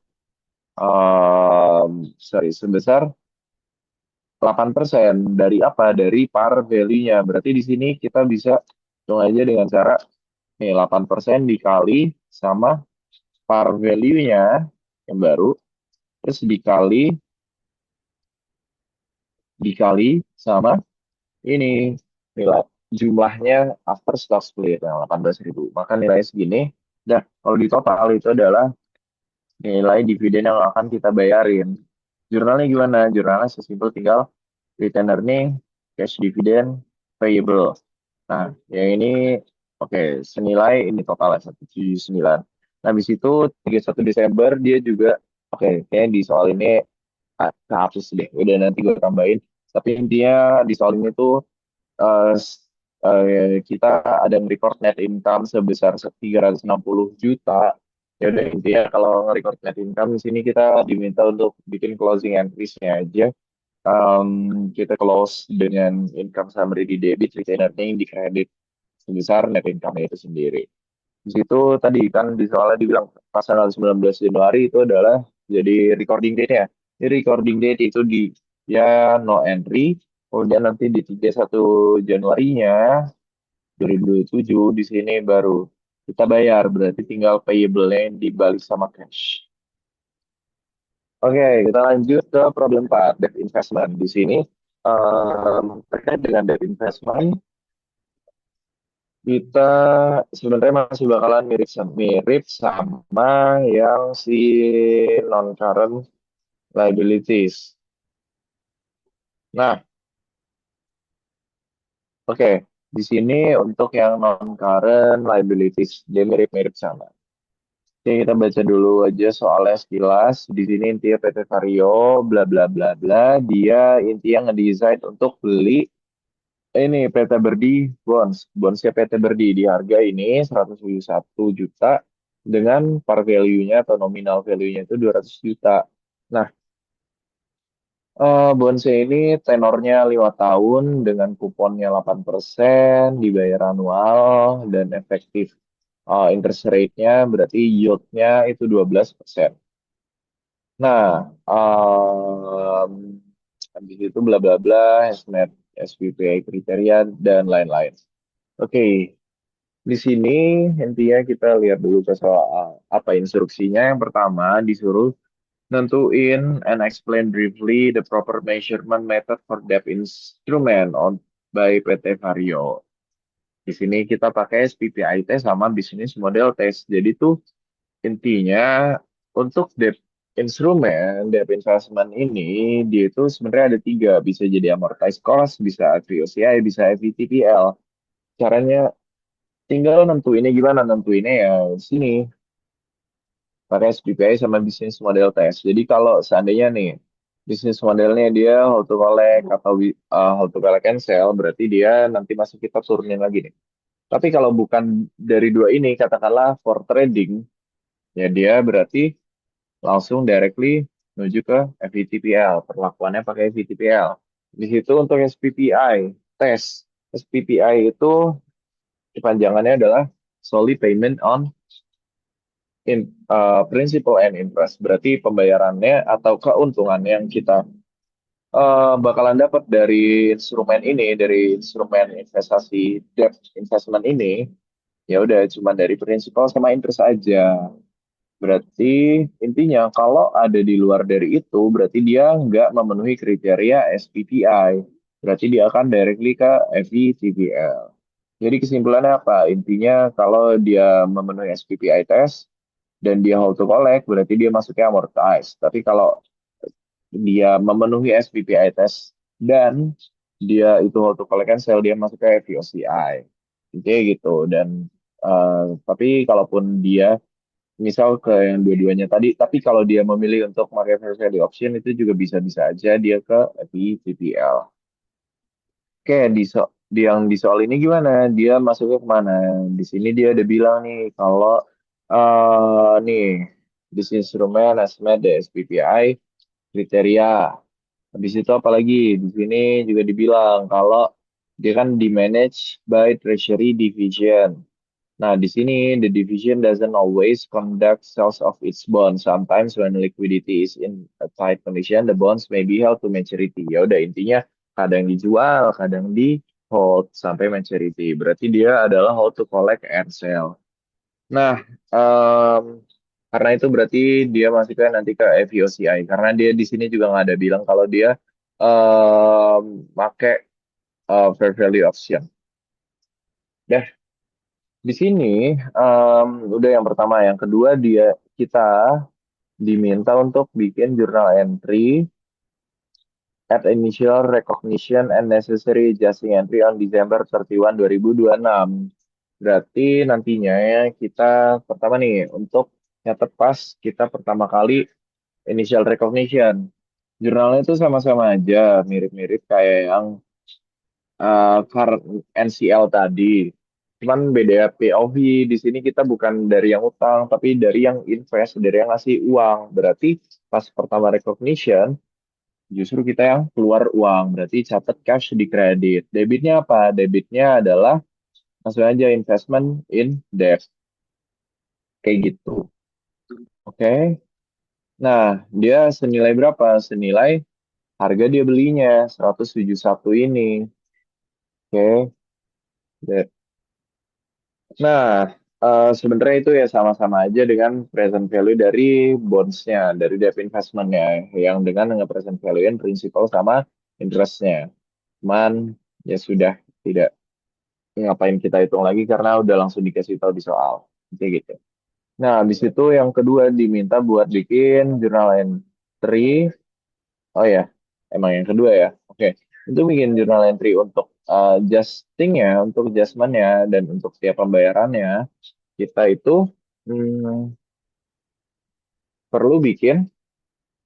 sebesar 8% dari apa? Dari par value-nya. Berarti di sini kita bisa hitung aja dengan cara nih 8% dikali sama par value-nya yang baru terus dikali sama ini nilai jumlahnya after stock split yang 18.000. Maka nilainya segini. Dah, kalau di total itu adalah nilai dividen yang akan kita bayarin. Jurnalnya gimana? Jurnalnya sesimpel tinggal return earning, cash dividend, payable. Nah, yang ini oke, senilai ini totalnya 179. Nah, habis itu 31 Desember dia juga oke, kayaknya di soal ini kehapus deh. Udah nanti gue tambahin Tapi intinya di soal ini tuh kita ada record net income sebesar 360 juta. Ya udah intinya kalau nge-record net income di sini kita diminta untuk bikin closing entries-nya aja. Um, kita close dengan income summary di debit, retainer-nya yang di credit sebesar net income itu sendiri. Di situ tadi kan di soalnya dibilang pas tanggal 19 Januari itu adalah jadi recording date-nya. Jadi recording date itu di ya no entry, kemudian nanti di 31 Januarinya 2027 di sini baru kita bayar, berarti tinggal payable-nya yang dibalik sama cash. Oke, kita lanjut ke problem 4, debt investment. Di sini terkait dengan debt investment, kita sebenarnya masih bakalan mirip sama yang si non-current liabilities. Nah, oke. Di sini untuk yang non-current liabilities, dia mirip-mirip sama. Oke, kita baca dulu aja soalnya sekilas. Di sini intinya PT Vario, bla bla bla bla. Dia intinya ngedesain untuk beli ini PT Berdi Bonds. Bondsnya PT Berdi di harga ini 171 juta dengan par value-nya atau nominal value-nya itu 200 juta. Nah, bondsnya ini tenornya 5 tahun dengan kuponnya 8%, dibayar anual, dan efektif interest rate-nya berarti yield-nya itu 12%. Nah, habis itu bla bla bla, estimate SPPI kriteria, dan lain-lain. Oke, di sini intinya kita lihat dulu ke soal apa instruksinya. Yang pertama disuruh nentuin and explain briefly the proper measurement method for debt instrument on by PT Vario. Di sini kita pakai SPPI test sama business model test. Jadi tuh intinya untuk debt instrumen, debt investment ini dia itu sebenarnya ada tiga, bisa jadi amortized cost, bisa FVOCI, bisa FVTPL. Caranya tinggal nentuinnya gimana, nentuinnya ya di sini pakai SPPI sama business model test. Jadi kalau seandainya nih bisnis modelnya dia hold to collect atau hold to collect and sell, berarti dia nanti masih kita turunin lagi nih. Tapi kalau bukan dari dua ini, katakanlah for trading, ya dia berarti langsung directly menuju ke FVTPL. Perlakuannya pakai FVTPL. Di situ untuk SPPI, tes. SPPI itu kepanjangannya adalah solely payment on principal and interest. Berarti pembayarannya atau keuntungan yang kita bakalan dapat dari instrumen ini, dari instrumen investasi debt investment ini, ya udah cuma dari principal sama interest aja. Berarti intinya kalau ada di luar dari itu, berarti dia nggak memenuhi kriteria SPPI. Berarti dia akan directly ke FVTPL. Jadi kesimpulannya apa? Intinya kalau dia memenuhi SPPI test dan dia hold to collect, berarti dia masuknya amortize. Tapi kalau dia memenuhi SPPI test dan dia itu hold to collect cancel, dia masuk ke FVOCI. Intinya gitu. Dan tapi kalaupun dia misal ke yang dua-duanya tadi, tapi kalau dia memilih untuk pakai fair value option itu juga bisa-bisa aja dia ke FVTPL. Oke, di yang di soal ini gimana? Dia masuknya kemana? Di sini dia udah bilang nih kalau nih di instrumen estimate the SPPI kriteria. Habis itu apalagi di sini juga dibilang kalau dia kan di manage by Treasury Division. Nah, di sini the division doesn't always conduct sales of its bonds. Sometimes when liquidity is in a tight condition, the bonds may be held to maturity. Ya udah intinya kadang dijual, kadang di hold sampai maturity. Berarti dia adalah hold to collect and sell. Nah, em, karena itu berarti dia masuknya nanti ke FVOCI karena dia di sini juga nggak ada bilang kalau dia pakai fair value option. Dah, di sini udah yang pertama, yang kedua dia kita diminta untuk bikin journal entry at initial recognition and necessary adjusting entry on December 31, 2026. Berarti nantinya ya kita pertama nih untuk nyatet pas kita pertama kali initial recognition. Jurnalnya itu sama-sama aja, mirip-mirip kayak yang current NCL tadi. Cuman beda POV di sini kita bukan dari yang utang, tapi dari yang invest, dari yang ngasih uang. Berarti pas pertama recognition, justru kita yang keluar uang. Berarti catat cash di kredit. Debitnya apa? Debitnya adalah langsung aja investment in debt. Kayak gitu. Oke. Nah, dia senilai berapa? Senilai harga dia belinya 171 ini. Oke. Nah, sebenarnya itu ya sama-sama aja dengan present value dari bonds-nya, dari debt investment-nya, yang dengan nge-present value-in principal sama interest-nya. Cuman ya sudah, tidak ngapain kita hitung lagi karena udah langsung dikasih tahu di soal. Kayak gitu. Nah, habis itu yang kedua diminta buat bikin journal entry. Oh ya, emang yang kedua ya. Oke, itu bikin journal entry untuk adjusting-nya, untuk adjustment-nya, dan untuk setiap pembayarannya kita itu hmm, perlu bikin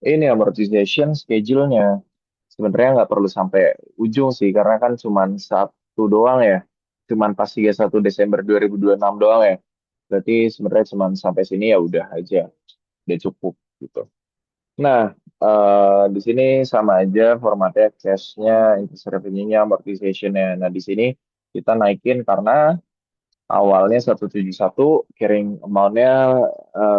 ini amortization schedule-nya. Sebenarnya nggak perlu sampai ujung sih, karena kan cuman satu doang ya. Cuman pas 31 Desember 2026 doang ya. Berarti sebenarnya cuman sampai sini ya udah aja, udah cukup gitu. Nah, di sini sama aja formatnya cash-nya, interest revenue-nya, amortization-nya. Nah, di sini kita naikin karena awalnya 171, carrying amount-nya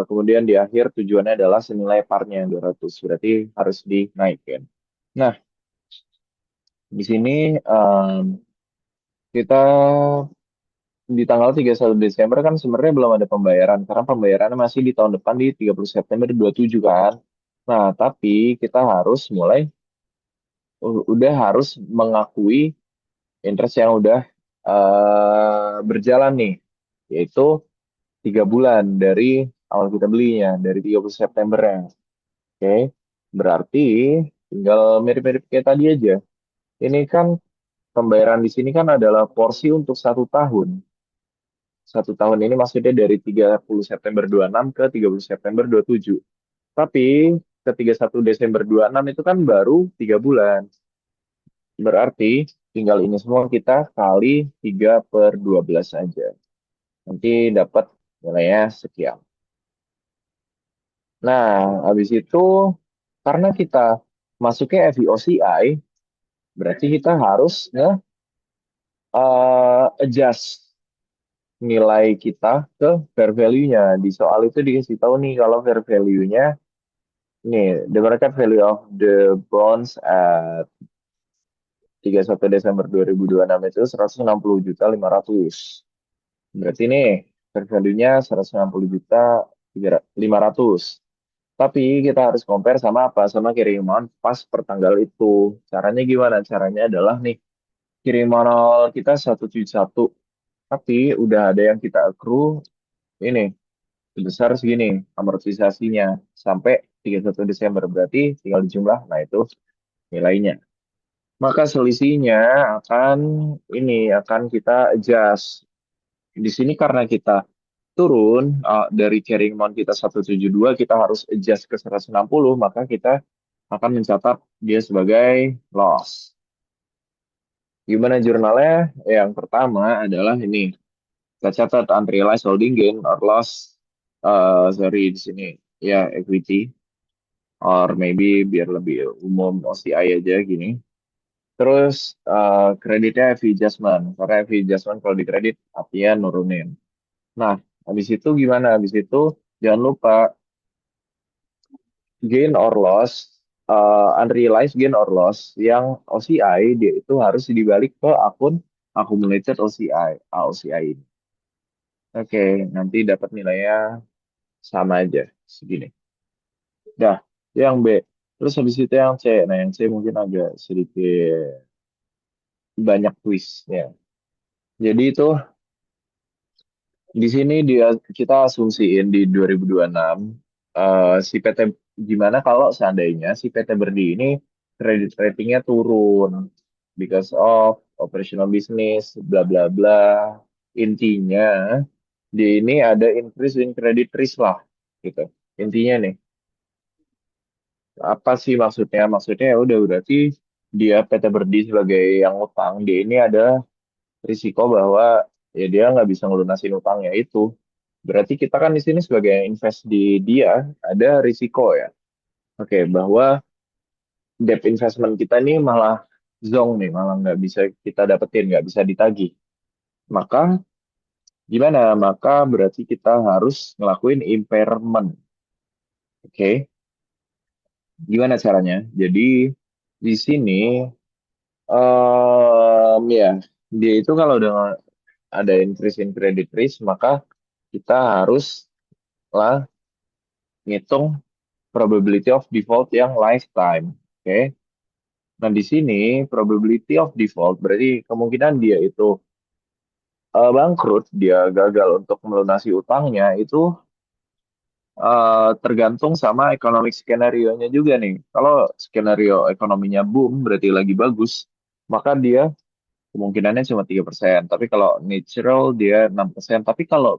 kemudian di akhir tujuannya adalah senilai parnya 200. Berarti harus dinaikin. Nah, di sini kita di tanggal 31 Desember kan sebenarnya belum ada pembayaran karena pembayarannya masih di tahun depan di 30 September 27 kan. Nah, tapi kita harus mulai udah harus mengakui interest yang udah berjalan nih, yaitu 3 bulan dari awal kita belinya, dari 30 September ya. Oke, berarti tinggal mirip-mirip kayak tadi aja. Ini kan pembayaran di sini kan adalah porsi untuk 1 tahun. 1 tahun ini maksudnya dari 30 September 26 ke 30 September 27. Tapi ke 31 Desember 26 itu kan baru 3 bulan. Berarti tinggal ini semua kita kali 3/12 aja. Nanti dapat nilainya sekian. Nah, habis itu karena kita masuknya FVOCI, berarti kita harus adjust nilai kita ke fair value-nya. Di soal itu dikasih tahu nih kalau fair value-nya nih, the market value of the bonds at 31 Desember 2026 itu 160.500. Berarti nih fair value-nya 160.500. Tapi kita harus compare sama apa? Sama carrying amount pas pertanggal itu. Caranya gimana? Caranya adalah nih, carrying amount kita 171. Tapi udah ada yang kita accrue ini sebesar segini amortisasinya sampai 31 Desember. Berarti tinggal dijumlah. Nah itu nilainya. Maka selisihnya akan akan kita adjust. Di sini karena kita turun dari carrying amount kita 172 kita harus adjust ke 160 maka kita akan mencatat dia sebagai loss. Gimana jurnalnya? Yang pertama adalah ini. Kita catat unrealized holding gain or loss. Sorry di sini ya equity or maybe biar lebih umum OCI aja gini. Terus kreditnya heavy adjustment. Karena heavy adjustment kalau di kredit artinya nurunin. Nah, habis itu gimana? Habis itu jangan lupa gain or loss, unrealized gain or loss yang OCI dia itu harus dibalik ke akun accumulated OCI, AOCI ini. Oke, nanti dapat nilainya sama aja segini. Dah, itu yang B. Terus habis itu yang C. Nah, yang C mungkin agak sedikit banyak twistnya. Jadi itu di sini dia kita asumsiin di 2026 si PT gimana kalau seandainya si PT Berdi ini kredit ratingnya turun because of operational business bla bla bla. Intinya di ini ada increase in credit risk lah gitu. Intinya nih. Apa sih maksudnya? Maksudnya ya udah berarti dia PT Berdi sebagai yang utang, dia ini ada risiko bahwa ya dia nggak bisa ngelunasin utangnya itu. Berarti kita kan di sini sebagai invest di dia ada risiko ya. Oke, bahwa debt investment kita ini malah zong nih, malah nggak bisa kita dapetin, nggak bisa ditagih. Maka gimana? Maka berarti kita harus ngelakuin impairment. Oke, gimana caranya? Jadi di sini ya dia itu kalau udah ada increase in credit risk, maka kita harus lah ngitung probability of default yang lifetime. Oke. Nah, di sini probability of default berarti kemungkinan dia itu bangkrut, dia gagal untuk melunasi utangnya itu tergantung sama economic skenario-nya juga nih. Kalau skenario ekonominya boom, berarti lagi bagus, maka dia kemungkinannya cuma 3%. Tapi kalau natural dia 6%. Tapi kalau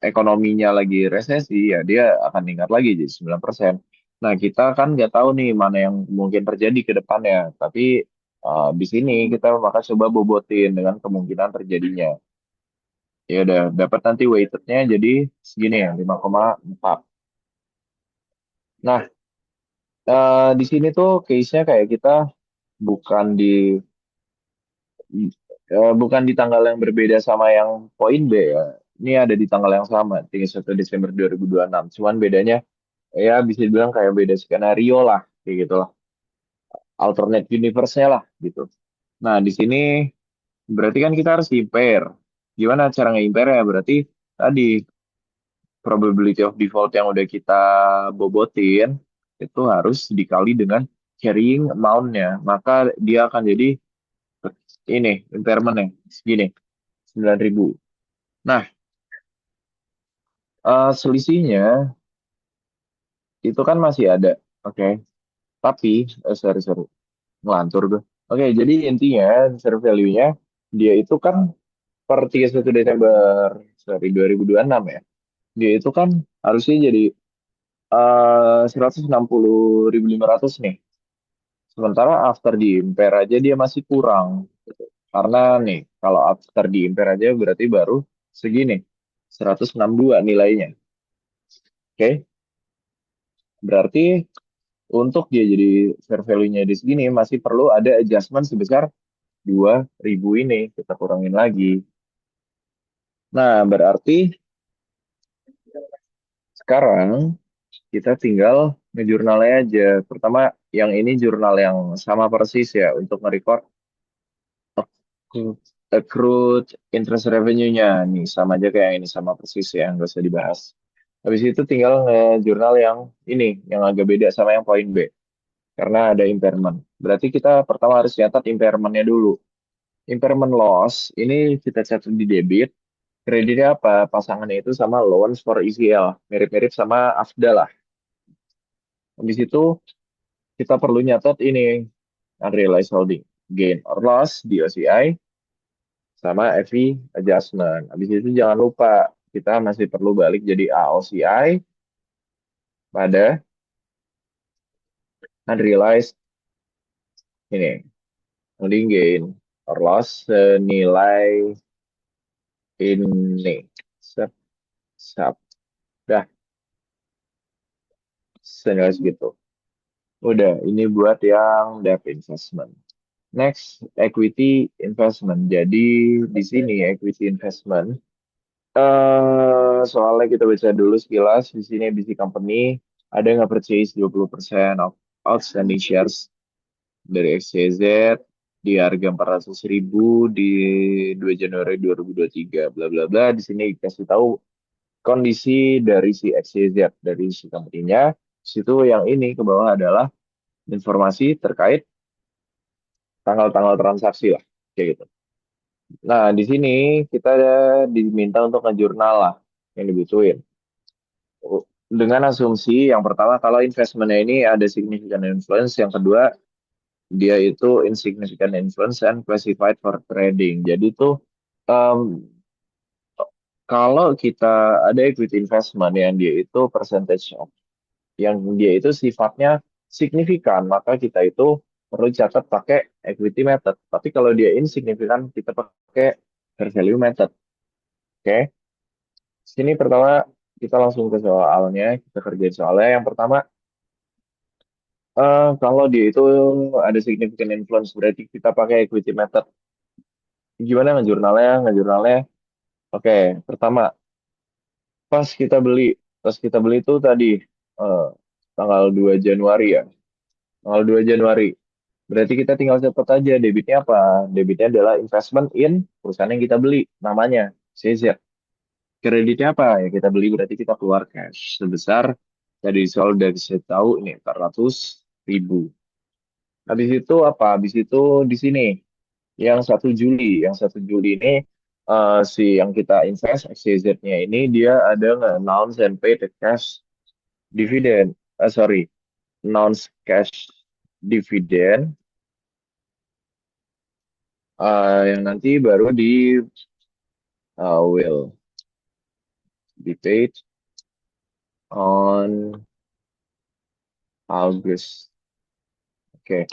ekonominya lagi resesi, ya dia akan meningkat lagi jadi 9%. Nah, kita kan nggak tahu nih mana yang mungkin terjadi ke depannya. Tapi di sini kita maka coba bobotin dengan kemungkinan terjadinya. Ya udah, dapat nanti weighted-nya jadi segini ya, 5,4. Nah, di sini tuh case-nya kayak kita bukan di bukan di tanggal yang berbeda sama yang poin B ya. Ini ada di tanggal yang sama, 31 Desember 2026. Cuman bedanya ya bisa dibilang kayak beda skenario lah, kayak gitu lah. Alternate universe-nya lah gitu. Nah, di sini berarti kan kita harus impair. Gimana cara nge-impair ya? Berarti tadi probability of default yang udah kita bobotin itu harus dikali dengan carrying amount-nya. Maka dia akan jadi ini impairment-nya segini 9.000. Nah, selisihnya itu kan masih ada. Oke. Tapi, sorry, sorry. Ngelantur gue. Oke, jadi intinya reserve value-nya dia itu kan per 31 Desember sorry 2026 ya. Dia itu kan harusnya jadi 160.500 nih. Sementara after di impair aja dia masih kurang. Karena nih, kalau after di impair aja berarti baru segini. 162 nilainya. Oke, berarti untuk dia jadi fair value-nya di segini masih perlu ada adjustment sebesar 2.000 ini. Kita kurangin lagi. Nah, berarti sekarang kita tinggal ngejurnalnya aja. Pertama, yang ini jurnal yang sama persis ya untuk nge-record accrued interest revenue-nya. Nih, sama aja kayak yang ini sama persis ya, nggak usah dibahas. Habis itu tinggal ngejurnal yang ini, yang agak beda sama yang poin B. Karena ada impairment. Berarti kita pertama harus catat impairment-nya dulu. Impairment loss, ini kita catat di debit. Kreditnya apa? Pasangannya itu sama loans for ECL. Mirip-mirip sama AFDA lah. Habis itu kita perlu nyatat ini unrealized holding gain or loss di OCI sama FI adjustment. Habis itu jangan lupa kita masih perlu balik jadi AOCI pada unrealized ini holding gain or loss senilai ini. Sep, sep. Dah, senilai segitu. Udah, ini buat yang debt investment. Next, equity investment. Jadi di sini equity investment soalnya kita baca dulu sekilas di sini BC Company ada yang nge-purchase 20% of outstanding shares dari XYZ di harga 400.000 di 2 Januari 2023 bla bla bla. Di sini dikasih tahu kondisi dari si XYZ dari si company-nya. Situ yang ini ke bawah adalah informasi terkait tanggal-tanggal transaksi lah kayak gitu. Nah, di sini kita diminta untuk ngejurnal lah yang dibutuhin. Dengan asumsi yang pertama kalau investmentnya ini ada significant influence, yang kedua dia itu insignificant influence and classified for trading. Jadi tuh em, kalau kita ada equity investment yang dia itu percentage of yang dia itu sifatnya signifikan, maka kita itu perlu catat pakai equity method. Tapi kalau dia insignifikan, kita pakai fair value method. Oke, sini pertama kita langsung ke soalnya, kita kerjain soalnya. Yang pertama, kalau dia itu ada significant influence, berarti kita pakai equity method. Gimana ngejurnalnya? Ngejurnalnya, oke, pertama, pas kita beli, pas kita beli itu tadi, eh, tanggal 2 Januari ya, tanggal 2 Januari. Berarti kita tinggal catat aja debitnya apa? Debitnya adalah investment in perusahaan yang kita beli, namanya CZ. Kreditnya apa? Ya kita beli berarti kita keluar cash sebesar tadi soal dari saya tahu ini 400.000. Habis itu apa? Habis itu di sini yang 1 Juli, yang 1 Juli ini si yang kita invest XYZ-nya ini dia ada nge-announce and pay the cash dividend. Sorry, announce cash dividend yang nanti baru di will be paid on August. Oke,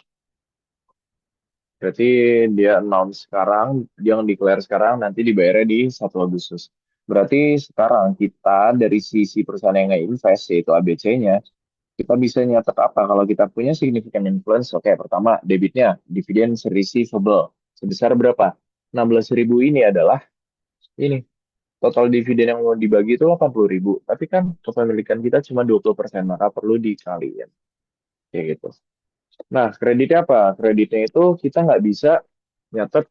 berarti dia announce sekarang, dia yang declare sekarang, nanti dibayarnya di 1 Agustus. Berarti sekarang kita dari sisi perusahaan yang nge-invest, yaitu ABC-nya, kita bisa nyatet apa? Kalau kita punya significant influence, oke, pertama, debitnya, dividen receivable, sebesar berapa? 16.000 ini adalah ini. Total dividen yang mau dibagi itu 80.000. Tapi kan kepemilikan kita cuma 20%, maka perlu dikaliin. Kayak gitu. Nah, kreditnya apa? Kreditnya itu kita nggak bisa nyatet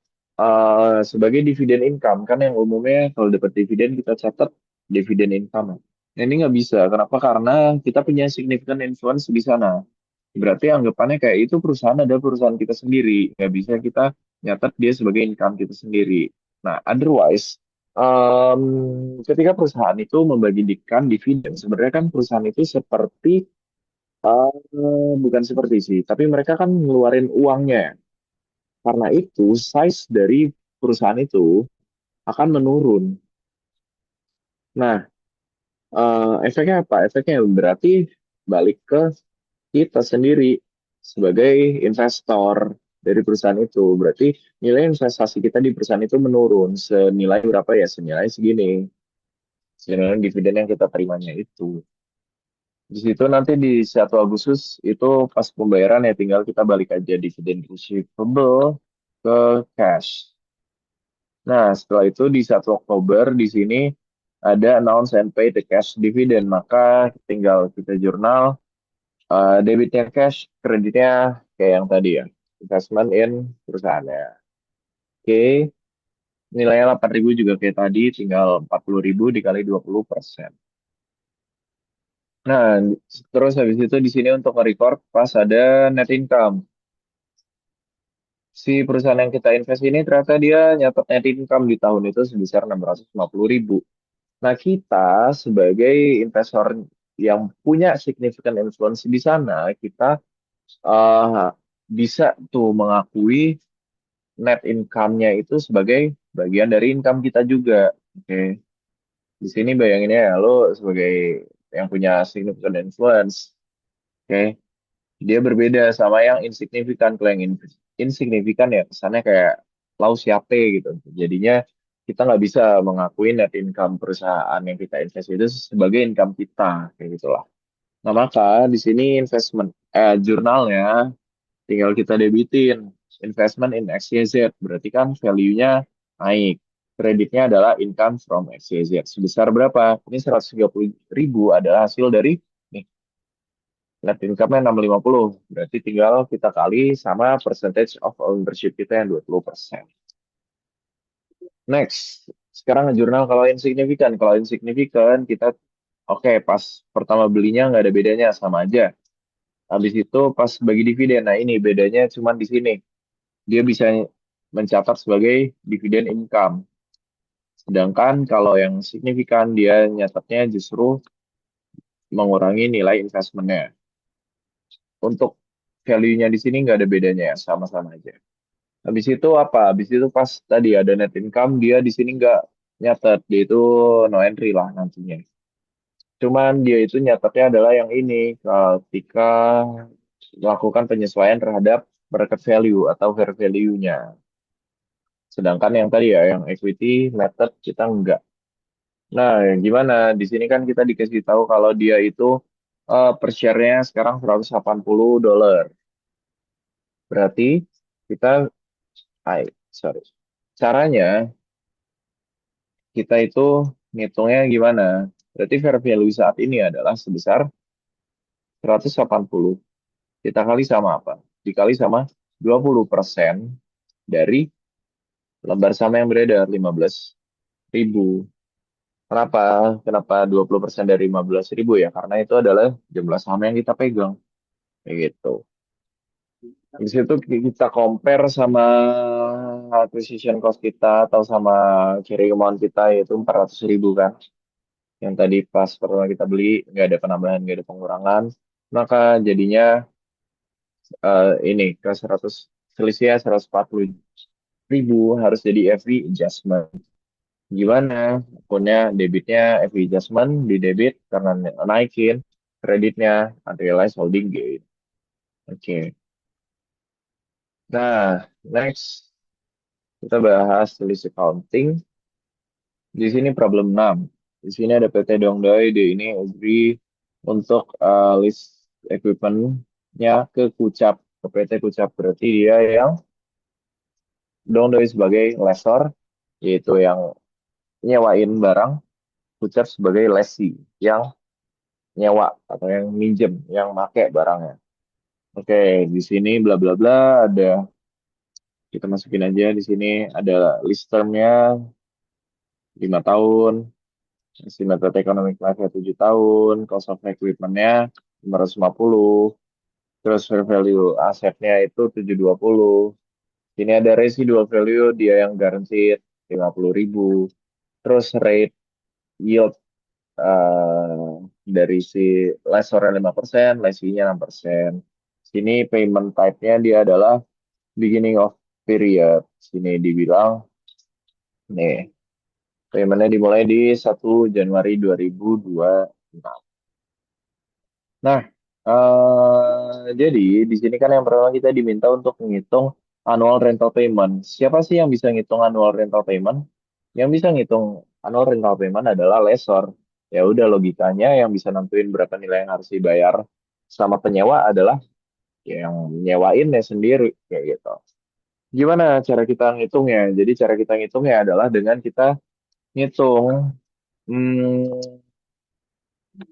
sebagai dividen income. Kan yang umumnya kalau dapat dividen kita catat dividen income. Nah, ini nggak bisa. Kenapa? Karena kita punya significant influence di sana. Berarti anggapannya kayak itu perusahaan ada perusahaan kita sendiri. Nggak bisa kita nyatet dia sebagai income kita sendiri. Nah, otherwise, ketika perusahaan itu membagikan dividen, sebenarnya kan perusahaan itu seperti bukan seperti sih, tapi mereka kan ngeluarin uangnya. Karena itu, size dari perusahaan itu akan menurun. Nah, efeknya apa? Efeknya berarti balik ke kita sendiri sebagai investor dari perusahaan itu. Berarti nilai investasi kita di perusahaan itu menurun. Senilai berapa ya? Senilai segini. Senilai dividen yang kita terimanya itu. Di situ nanti di 1 Agustus itu pas pembayaran ya tinggal kita balik aja dividen receivable ke cash. Nah, setelah itu di 1 Oktober di sini ada announce and pay the cash dividend. Maka tinggal kita jurnal debitnya cash, kreditnya kayak yang tadi ya. Investment in perusahaannya. Oke, nilainya 8.000 juga kayak tadi, tinggal 40.000 dikali 20%. Nah, terus habis itu di sini untuk nge-record pas ada net income. Si perusahaan yang kita invest ini ternyata dia nyatet net income di tahun itu sebesar 650.000. Nah, kita sebagai investor yang punya significant influence di sana, kita eh, bisa tuh mengakui net income-nya itu sebagai bagian dari income kita juga. Oke, di sini bayanginnya ya, lo sebagai yang punya significant influence. Oke, dia berbeda sama yang insignifikan. Kalau yang insignifikan ya kesannya kayak lau siapa gitu. Jadinya kita nggak bisa mengakui net income perusahaan yang kita invest itu sebagai income kita, kayak gitulah. Nah maka di sini investment jurnalnya tinggal kita debitin investment in XYZ, berarti kan value-nya naik. Kreditnya adalah income from XYZ. Sebesar berapa? Ini 130.000 adalah hasil dari nih, net income-nya 650. Berarti tinggal kita kali sama percentage of ownership kita yang 20%. Next, sekarang jurnal kalau insignifikan. Kalau insignifikan kita oke, pas pertama belinya nggak ada bedanya, sama aja. Habis itu pas bagi dividen. Nah ini bedanya cuma di sini. Dia bisa mencatat sebagai dividen income. Sedangkan kalau yang signifikan dia nyatatnya justru mengurangi nilai investmentnya. Untuk value-nya di sini nggak ada bedanya ya, sama-sama aja. Habis itu apa? Habis itu pas tadi ada net income, dia di sini nggak nyatat, dia itu no entry lah nantinya. Cuman dia itu nyatatnya adalah yang ini, ketika melakukan penyesuaian terhadap market value atau fair value-nya. Sedangkan yang tadi ya, yang equity method kita enggak. Nah, yang gimana? Di sini kan kita dikasih tahu kalau dia itu per share-nya sekarang $180. Berarti kita, sorry. Caranya kita itu ngitungnya gimana? Berarti fair value saat ini adalah sebesar 180. Kita kali sama apa? Dikali sama 20% dari lembar saham yang beredar 15.000. Kenapa? Kenapa 20% dari 15.000 ya? Karena itu adalah jumlah saham yang kita pegang. Kayak gitu. Di situ kita compare sama acquisition cost kita atau sama carry amount kita yaitu 400.000 kan. Yang tadi pas pertama kita beli nggak ada penambahan, nggak ada pengurangan. Maka jadinya ini ke 100 selisihnya 140.000 harus jadi FV adjustment. Gimana? Punya debitnya FV adjustment di debit karena naikin kreditnya unrealized holding gain. Oke. Nah, next kita bahas list accounting. Di sini problem 6. Di sini ada PT Dongdoi, dia ini agree untuk list equipment-nya ke Kucap, ke PT Kucap. Berarti dia yang Dongdoi sebagai lessor, yaitu yang nyewain barang, Kucap sebagai lessee, yang nyewa atau yang minjem, yang make barangnya. Oke, di sini bla bla bla ada kita masukin aja di sini ada list termnya 5 tahun, estimated economic life 7 tahun, cost of equipment-nya 550, terus fair value asetnya itu 720. Ini ada residual value dia yang guaranteed 50.000. Terus rate yield dari si lessornya 5%, lessee-nya 6%. Sini payment type-nya dia adalah beginning of period. Sini dibilang, nih, payment-nya dimulai di 1 Januari 2026. Nah, jadi di sini kan yang pertama kita diminta untuk menghitung annual rental payment. Siapa sih yang bisa ngitung annual rental payment? Yang bisa ngitung annual rental payment adalah lessor. Ya udah logikanya yang bisa nentuin berapa nilai yang harus dibayar sama penyewa adalah yang nyewainnya sendiri kayak gitu. Gimana cara kita ngitungnya? Jadi cara kita ngitungnya adalah dengan kita ngitung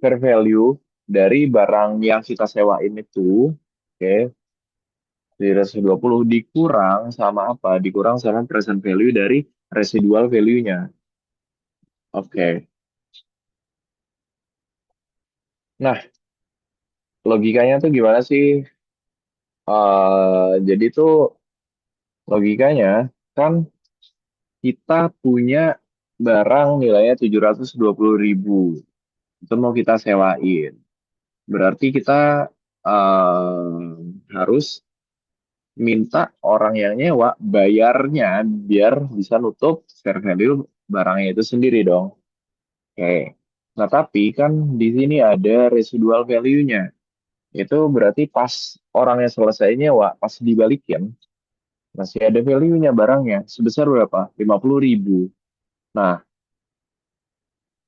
fair value dari barang yang kita sewain itu, oke, di 120 dikurang sama apa? Dikurang sama present value dari residual value-nya. Oke. Nah, logikanya tuh gimana sih? Jadi tuh logikanya kan kita punya barang nilainya 720.000. Itu mau kita sewain. Berarti kita harus minta orang yang nyewa bayarnya biar bisa nutup fair value barangnya itu sendiri dong. Oke. Nah, tapi kan di sini ada residual value-nya. Itu berarti pas orangnya selesai nyewa, pas dibalikin, masih ada value-nya barangnya. Sebesar berapa? 50.000. Nah,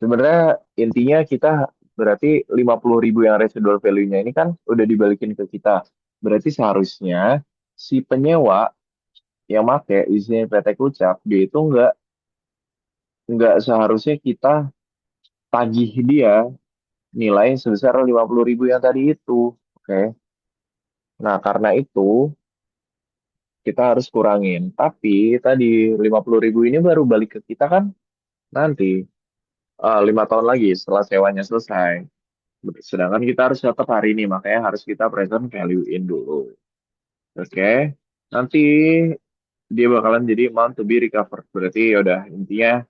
sebenarnya intinya kita berarti 50.000 yang residual value-nya ini kan udah dibalikin ke kita. Berarti seharusnya si penyewa yang make di sini PT Kucap, dia itu nggak seharusnya kita tagih dia nilai sebesar 50.000 yang tadi itu. Oke. Nah, karena itu kita harus kurangin. Tapi tadi 50.000 ini baru balik ke kita kan nanti 5 tahun lagi setelah sewanya selesai. Sedangkan kita harus tetap hari ini, makanya harus kita present value in dulu. Oke. Nanti dia bakalan jadi amount to be recovered. Berarti ya udah intinya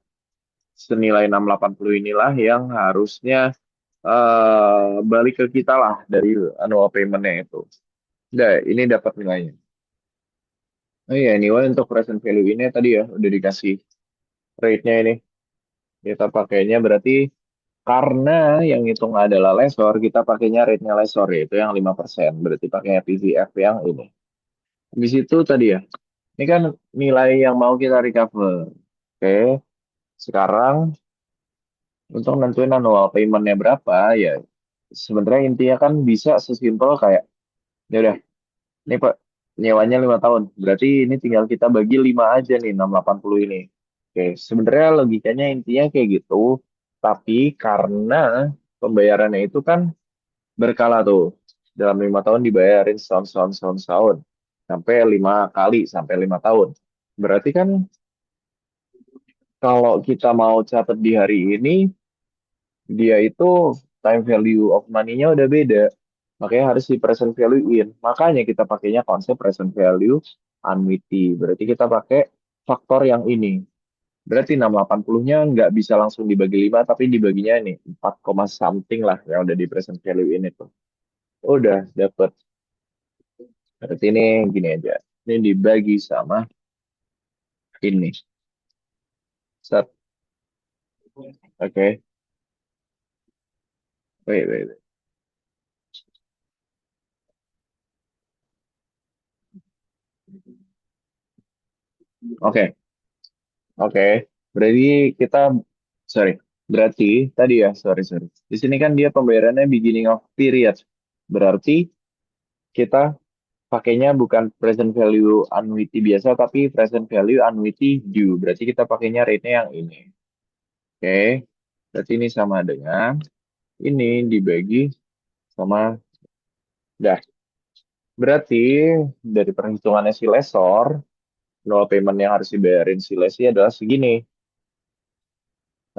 senilai 680 inilah yang harusnya balik ke kita lah dari annual payment-nya itu. Udah, ini dapat nilainya. Oh iya, anyway untuk present value ini tadi ya udah dikasih rate-nya ini. Kita pakainya berarti Karena yang hitung adalah lesor, kita pakainya rate-nya lesor, yaitu yang 5%. Berarti pakainya PVF yang ini. Di situ tadi ya, ini kan nilai yang mau kita recover. Oke, sekarang untuk nentuin annual payment-nya berapa, ya sebenarnya intinya kan bisa sesimpel kayak, ya udah, ini Pak, nyewanya 5 tahun. Berarti ini tinggal kita bagi 5 aja nih, 680 ini. Oke, sebenarnya logikanya intinya kayak gitu. Tapi karena pembayarannya itu kan berkala tuh. Dalam 5 tahun dibayarin setahun, setahun, setahun, setahun. Sampai 5 kali, sampai 5 tahun. Berarti kan kalau kita mau catat di hari ini, dia itu time value of money-nya udah beda. Makanya harus di present value-in. Makanya kita pakainya konsep present value annuity. Berarti kita pakai faktor yang ini. Berarti 680-nya nggak bisa langsung dibagi 5, tapi dibaginya ini 4, something lah yang udah di present value-in itu. Udah dapet. Berarti ini gini aja. Ini dibagi sama ini. Set. Oke. Wait, wait, wait. Oke. Oke, berarti kita, sorry, berarti tadi ya, sorry, sorry. Di sini kan dia pembayarannya beginning of period. Berarti kita pakainya bukan present value annuity biasa, tapi present value annuity due. Berarti kita pakainya rate-nya yang ini. Oke, berarti ini sama dengan ini dibagi sama, dah. Berarti dari perhitungannya si lesor, nol payment yang harus dibayarin si lesi adalah segini.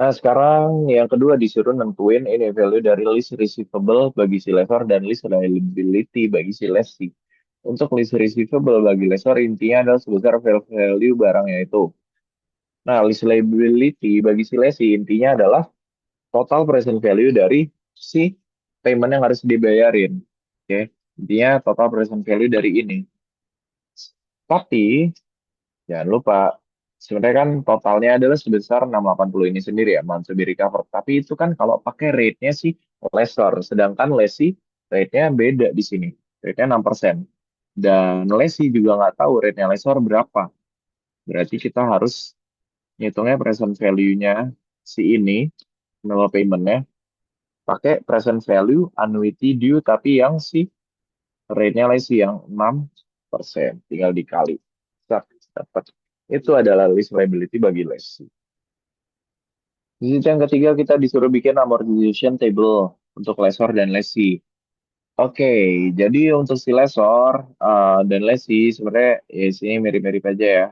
Nah, sekarang yang kedua disuruh nentuin ini value dari list receivable bagi si lessor dan list liability bagi si lessee. Untuk list receivable bagi lessor intinya adalah sebesar value barangnya itu. Nah, list liability bagi si lessee intinya adalah total present value dari si payment yang harus dibayarin. Oke, intinya total present value dari ini. Tapi jangan lupa, sebenarnya kan totalnya adalah sebesar 680 ini sendiri ya, amount to be recovered. Tapi itu kan kalau pakai rate-nya sih lesser, sedangkan lesi rate-nya beda di sini. Rate-nya 6%. Dan lesi juga nggak tahu rate-nya lesser berapa. Berarti kita harus ngitungnya present value-nya si ini, minimal payment-nya, pakai present value annuity due, tapi yang si rate-nya lesi yang 6%. Tinggal dikali. Sak, dapat. Itu adalah list liability bagi lesi. Di sisi yang ketiga kita disuruh bikin amortization table untuk lessor dan lessee. Oke, jadi untuk si lessor dan lessee sebenarnya ya sini mirip-mirip aja ya.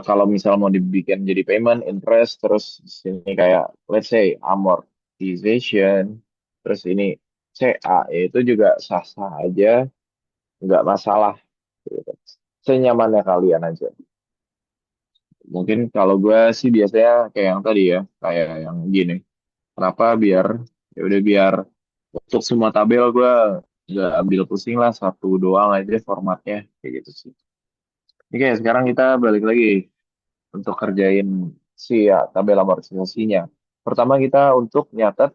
Kalau misal mau dibikin jadi payment, interest, terus sini kayak let's say amortization, terus ini CA, ya itu juga sah-sah aja, nggak masalah. Gitu. Senyamannya kalian aja. Mungkin kalau gue sih biasanya kayak yang tadi ya, kayak yang gini. Kenapa biar ya udah biar untuk semua tabel gue nggak ambil pusing lah satu doang aja formatnya kayak gitu sih. Oke, sekarang kita balik lagi untuk kerjain si ya, tabel amortisasinya. Pertama kita untuk nyatet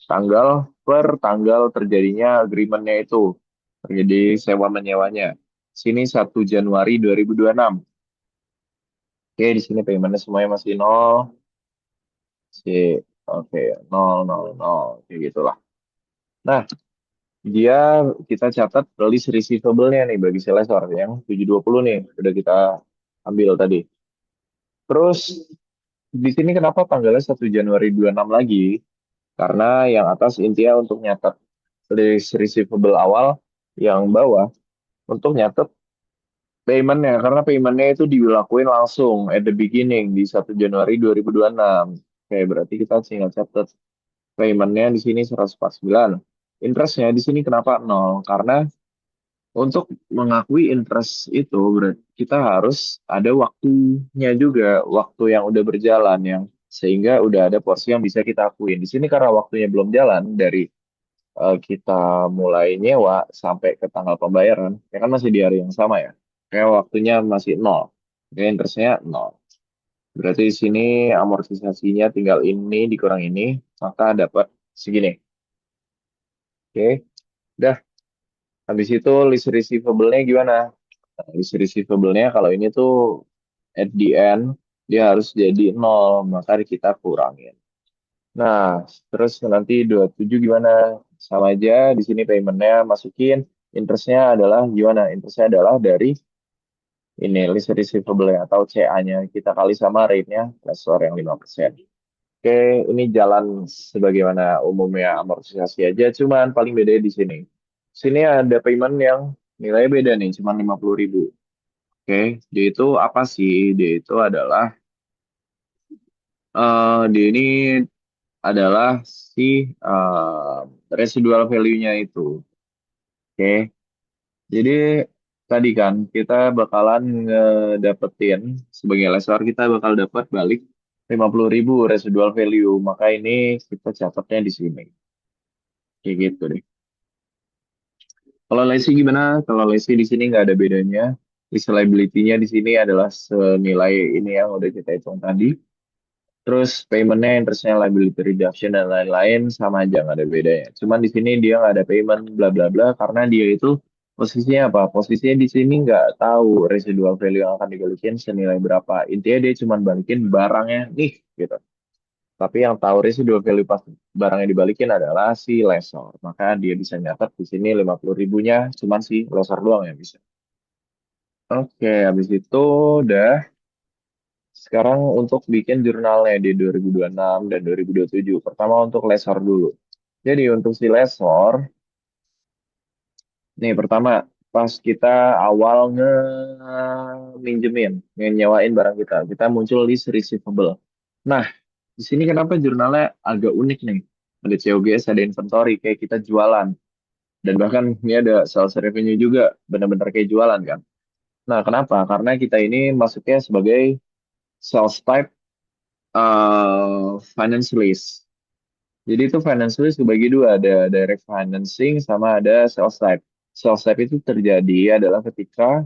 tanggal per tanggal terjadinya agreementnya itu terjadi sewa menyewanya. Sini 1 Januari 2026. Oke, di sini paymentnya semuanya masih nol. Si, oke, nol, nol, nol, kayak gitulah. Nah, dia kita catat list receivable-nya nih bagi Selesor yang 720 nih udah kita ambil tadi. Terus di sini kenapa tanggalnya 1 Januari 26 lagi? Karena yang atas intinya untuk nyatet list receivable awal, yang bawah untuk nyatet paymentnya karena paymentnya itu dilakuin langsung at the beginning di 1 Januari 2026. Oke, berarti kita tinggal catat paymentnya di sini 149. Interestnya di sini kenapa nol? Karena untuk mengakui interest itu berarti kita harus ada waktunya juga, waktu yang udah berjalan yang sehingga udah ada porsi yang bisa kita akuin. Di sini karena waktunya belum jalan dari kita mulai nyewa sampai ke tanggal pembayaran, ya kan masih di hari yang sama ya. Kayak waktunya masih nol, kayak interestnya nol. Berarti di sini amortisasinya tinggal ini dikurang ini, maka dapat segini. Oke, dah. Habis itu list receivable-nya gimana? Nah, list receivable-nya kalau ini tuh at the end dia harus jadi nol, maka kita kurangin. Nah, terus nanti 27 gimana? Sama aja, di sini payment-nya masukin, interest-nya adalah gimana? Interest-nya adalah dari ini list receivable atau CA-nya kita kali sama rate-nya plus yang 5%. Oke, ini jalan sebagaimana umumnya amortisasi aja, cuman paling beda di sini. Sini ada payment yang nilainya beda nih, cuman 50.000. Oke, dia itu apa sih? Dia itu adalah, dia ini adalah si residual value-nya itu. Oke, jadi tadi kan kita bakalan ngedapetin sebagai lessor kita bakal dapat balik 50.000 residual value. Maka ini kita catatnya di sini. Kayak gitu deh. Kalau Lesi gimana? Kalau Lesi di sini nggak ada bedanya. Lease liability-nya di sini adalah senilai ini yang udah kita hitung tadi. Terus paymentnya, interestnya, liability reduction dan lain-lain sama aja nggak ada bedanya. Cuman di sini dia nggak ada payment bla bla bla karena dia itu posisinya apa? Posisinya di sini nggak tahu residual value yang akan dibalikin senilai berapa. Intinya dia cuma balikin barangnya nih gitu. Tapi yang tahu residual value pas barangnya dibalikin adalah si lessor. Maka dia bisa nyatet di sini 50.000-nya cuman si lessor doang yang bisa. Oke, habis itu udah. Sekarang untuk bikin jurnalnya di 2026 dan 2027. Pertama untuk lesor dulu. Jadi untuk si lesor, nih pertama pas kita awal minjemin, nyewain barang kita muncul list receivable. Nah, di sini kenapa jurnalnya agak unik nih? Ada COGS, ada inventory, kayak kita jualan. Dan bahkan ini ada sales revenue juga, benar-benar kayak jualan kan. Nah, kenapa? Karena kita ini masuknya sebagai sales type finance lease. Jadi itu finance lease dibagi dua, ada direct financing sama ada sales type. Sales type itu terjadi adalah ketika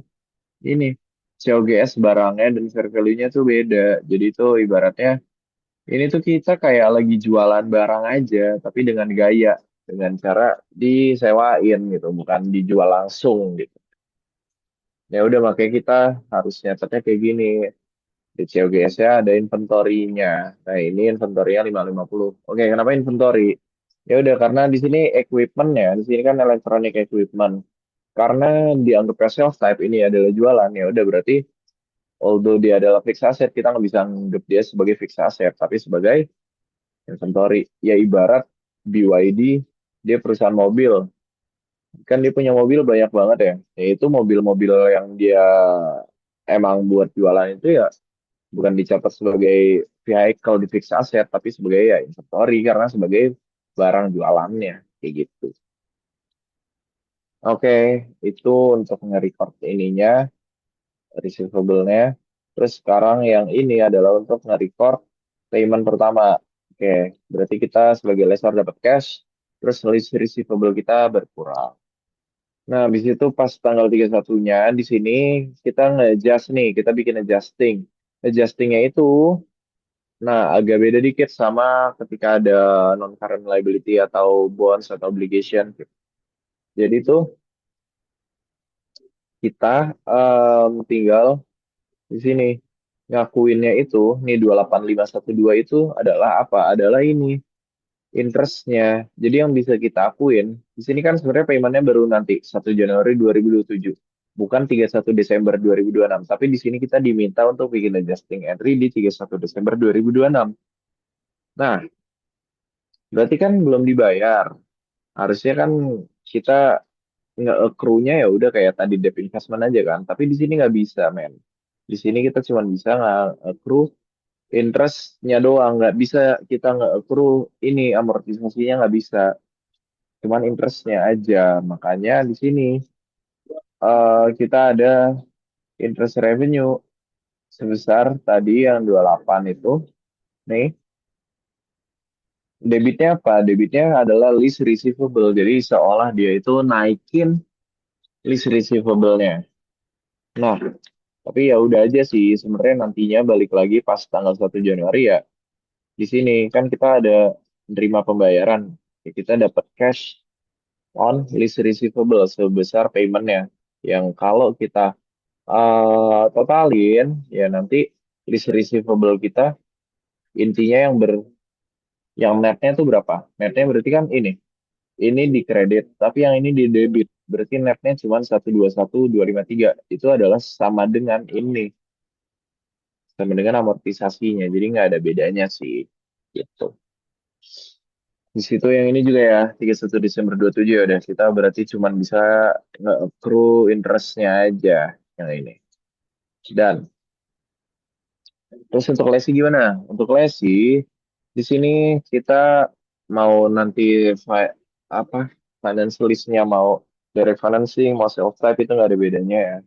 ini COGS barangnya dan fair value-nya tuh beda. Jadi itu ibaratnya ini tuh kita kayak lagi jualan barang aja, tapi dengan gaya, dengan cara disewain gitu, bukan dijual langsung gitu. Ya udah makanya kita harus nyatetnya kayak gini. Di COGS-nya ada inventory-nya. Nah, ini inventory-nya 550. Oke, kenapa inventory? Ya udah karena di sini equipment ya, di sini kan electronic equipment. Karena dianggap sales type ini adalah jualan, ya udah berarti although dia adalah fixed asset, kita nggak bisa anggap dia sebagai fixed asset, tapi sebagai inventory. Ya ibarat BYD, dia perusahaan mobil. Kan dia punya mobil banyak banget ya. Yaitu mobil-mobil yang dia emang buat jualan itu ya bukan dicatat sebagai vehicle di fixed asset tapi sebagai ya inventory karena sebagai barang jualannya kayak gitu. Oke, itu untuk nge-record ininya, receivable-nya. Terus sekarang yang ini adalah untuk nge-record payment pertama. Oke, berarti kita sebagai lessor dapat cash, terus list receivable kita berkurang. Nah, habis itu pas tanggal 31-nya di sini kita nge-adjust nih, kita bikin adjusting. Adjustingnya itu nah, agak beda dikit sama ketika ada non-current liability atau bonds atau obligation. Jadi tuh kita tinggal di sini ngakuinnya itu, nih 28512 itu adalah apa? Adalah ini interestnya. Jadi yang bisa kita akuin, di sini kan sebenarnya paymentnya baru nanti 1 Januari 2027. Bukan 31 Desember 2026. Tapi di sini kita diminta untuk bikin adjusting entry di 31 Desember 2026. Nah, berarti kan belum dibayar. Harusnya kan kita nge-accrue-nya ya udah kayak tadi debt investment aja kan. Tapi di sini nggak bisa, men. Di sini kita cuma bisa nge-accrue interest-nya doang. Nggak bisa kita nge-accrue ini amortisasinya nggak bisa. Cuman interest-nya aja. Makanya di sini kita ada interest revenue sebesar tadi yang 28 itu. Nih, debitnya apa? Debitnya adalah lease receivable. Jadi seolah dia itu naikin lease receivable-nya. Nah, Tapi ya udah aja sih, sebenarnya nantinya balik lagi pas tanggal 1 Januari ya. Di sini kan kita ada nerima pembayaran. Ya, kita dapat cash on list receivable sebesar paymentnya. Yang kalau kita totalin, ya nanti list receivable kita intinya yang netnya itu berapa? Netnya berarti kan ini di kredit, tapi yang ini di debit. Berarti netnya cuma 121.253. Itu adalah sama dengan amortisasinya. Jadi nggak ada bedanya sih, gitu. Di situ yang ini juga ya, 31 Desember 27 ya udah kita berarti cuma bisa nge-accrue interestnya aja yang ini. Dan terus untuk lesi gimana? Untuk lesi di sini kita mau nanti apa finance listnya mau direct financing, mau self type itu nggak ada bedanya ya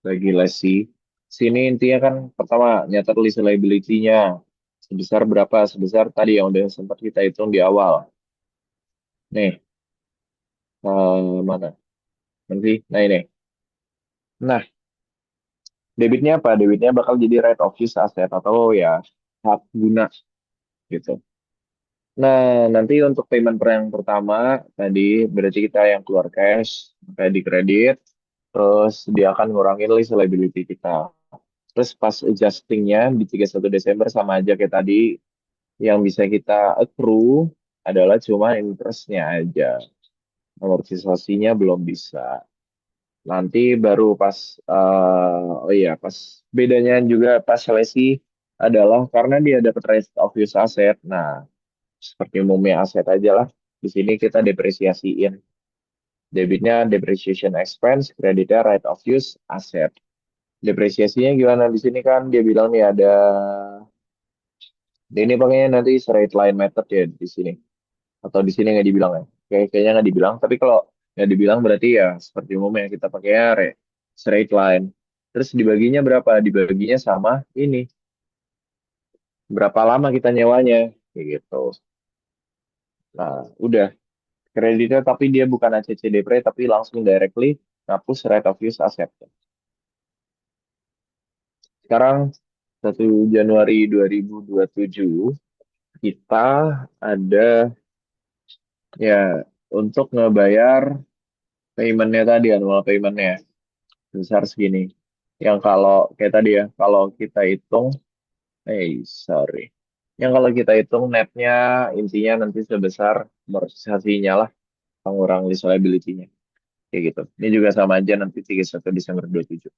bagi lesi. Sini intinya kan pertama nyatet list liability-nya sebesar berapa? Sebesar tadi yang udah sempat kita hitung di awal. Nih, mana? Nanti, nah ini. Nah, debitnya apa? Debitnya bakal jadi right of use asset atau ya hak guna gitu. Nah, nanti untuk payment per yang pertama tadi berarti kita yang keluar cash, kayak di kredit, terus dia akan ngurangin list liability kita. Terus pas adjustingnya di 31 Desember sama aja kayak tadi, yang bisa kita accrue adalah cuma interestnya aja. Amortisasinya belum bisa. Nanti baru oh iya, pas bedanya juga pas seleksi adalah karena dia dapat rate of use asset. Nah, seperti umumnya aset aja lah. Di sini kita depresiasiin. Debitnya depreciation expense, kreditnya right of use asset. Depresiasinya gimana di sini kan dia bilang nih ini pakainya nanti straight line method ya di sini. Atau di sini nggak dibilang ya? Kayaknya nggak dibilang. Tapi kalau nggak dibilang berarti ya seperti umumnya kita pakainya straight line. Terus dibaginya berapa? Dibaginya sama ini. Berapa lama kita nyewanya? Kayak gitu. Nah, udah. Kreditnya tapi dia bukan ACC Depre tapi langsung directly ngapus right of use asset. Sekarang 1 Januari 2027 kita ada ya untuk ngebayar paymentnya tadi annual paymentnya besar segini. Yang kalau kayak tadi ya, kalau kita hitung, sorry. Yang kalau kita hitung netnya intinya nanti sebesar amortisasinya lah, pengurang lease liability-nya. Kayak gitu. Ini juga sama aja nanti 31 Desember 27.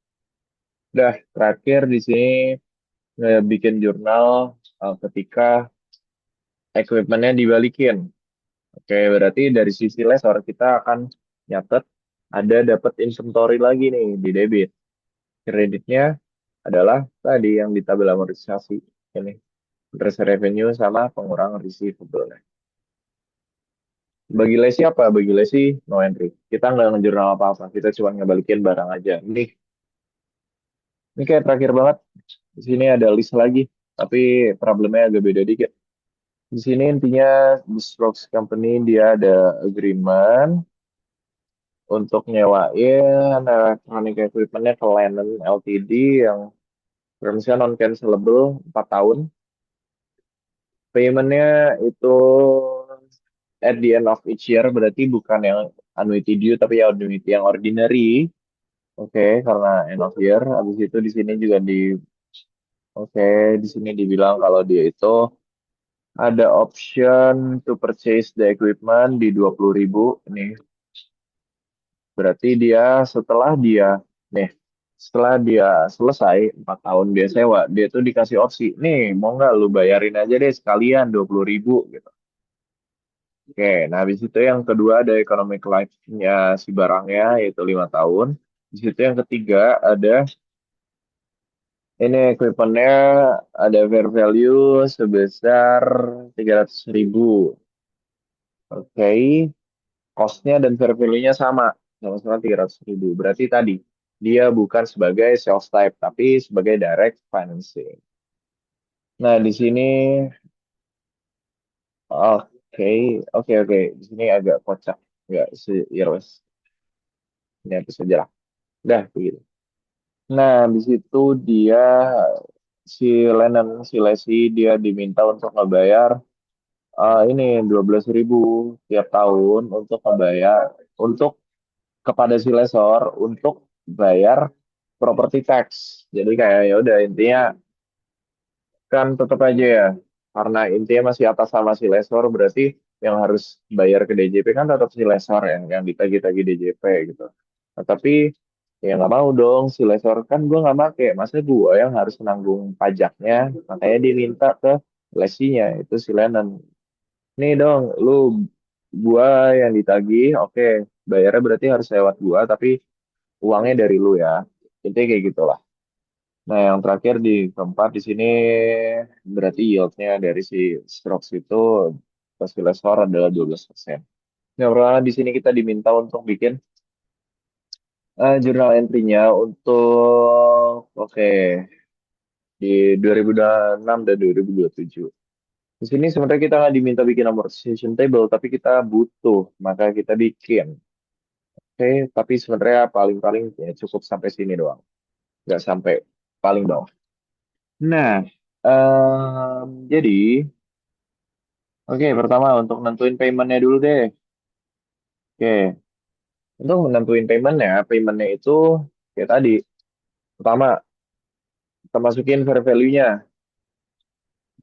Udah, terakhir di sini bikin jurnal ketika equipment-nya dibalikin. Oke, berarti dari sisi lesor kita akan nyatet ada dapat inventory lagi nih di debit. Kreditnya adalah tadi yang di tabel amortisasi ini interest revenue sama pengurangan receivable. Bagi lesi apa? Bagi lesi no entry. Kita nggak ngejurnal apa-apa. Kita cuma ngebalikin barang aja. Ini kayak terakhir banget. Di sini ada list lagi, tapi problemnya agak beda dikit. Di sini intinya di Strokes Company dia ada agreement untuk nyewain electronic equipment-nya ke Lennon Ltd yang termsnya non-cancelable 4 tahun. Payment-nya itu at the end of each year, berarti bukan yang annuity due, tapi ya annuity yang ordinary. Oke, karena end of year. Habis itu di sini juga oke, di sini dibilang kalau dia itu ada option to purchase the equipment di 20.000. Nih, berarti nih, setelah dia selesai 4 tahun dia sewa, dia tuh dikasih opsi, nih mau nggak lu bayarin aja deh sekalian 20.000 gitu. Oke, nah habis itu yang kedua ada economic life-nya si barangnya yaitu 5 tahun. Di situ yang ketiga ada ini equipment-nya ada fair value sebesar 300.000. Oke, cost-nya dan fair value-nya sama-sama 300.000. Berarti tadi dia bukan sebagai sales type tapi sebagai direct financing. Nah, di sini oke, oke. Di sini agak kocak. Nggak se ya wes. Ini habis aja lah. Udah, begitu. Nah, di situ dia si Lennon si Lesi dia diminta untuk ngebayar ini 12.000 tiap tahun untuk ngebayar untuk kepada si lesor untuk bayar property tax. Jadi kayak ya udah intinya kan tetap aja ya karena intinya masih atas sama si lesor berarti yang harus bayar ke DJP kan tetap si lesor ya yang ditagih-tagih DJP gitu. Nah, tapi ya nggak mau dong si lesor kan gue nggak make masa gue yang harus menanggung pajaknya makanya diminta ke lesinya itu si Lennon nih dong lu gua yang ditagih oke bayarnya berarti harus lewat gua tapi uangnya dari lu ya intinya kayak gitulah. Nah, yang terakhir di keempat di sini berarti yieldnya dari si Strokes itu plus Silesor adalah 12%. Nah, pertama di sini kita diminta untuk bikin jurnal entry-nya untuk oke di 2026 dan 2027. Di sini sebenarnya kita nggak diminta bikin amortization table, tapi kita butuh, maka kita bikin. Oke, tapi sebenarnya paling-paling ya cukup sampai sini doang, nggak sampai paling bawah. Nah, jadi oke, pertama untuk nentuin paymentnya dulu deh. Oke, untuk menentuin paymentnya itu kayak tadi. Pertama, kita masukin fair value-nya.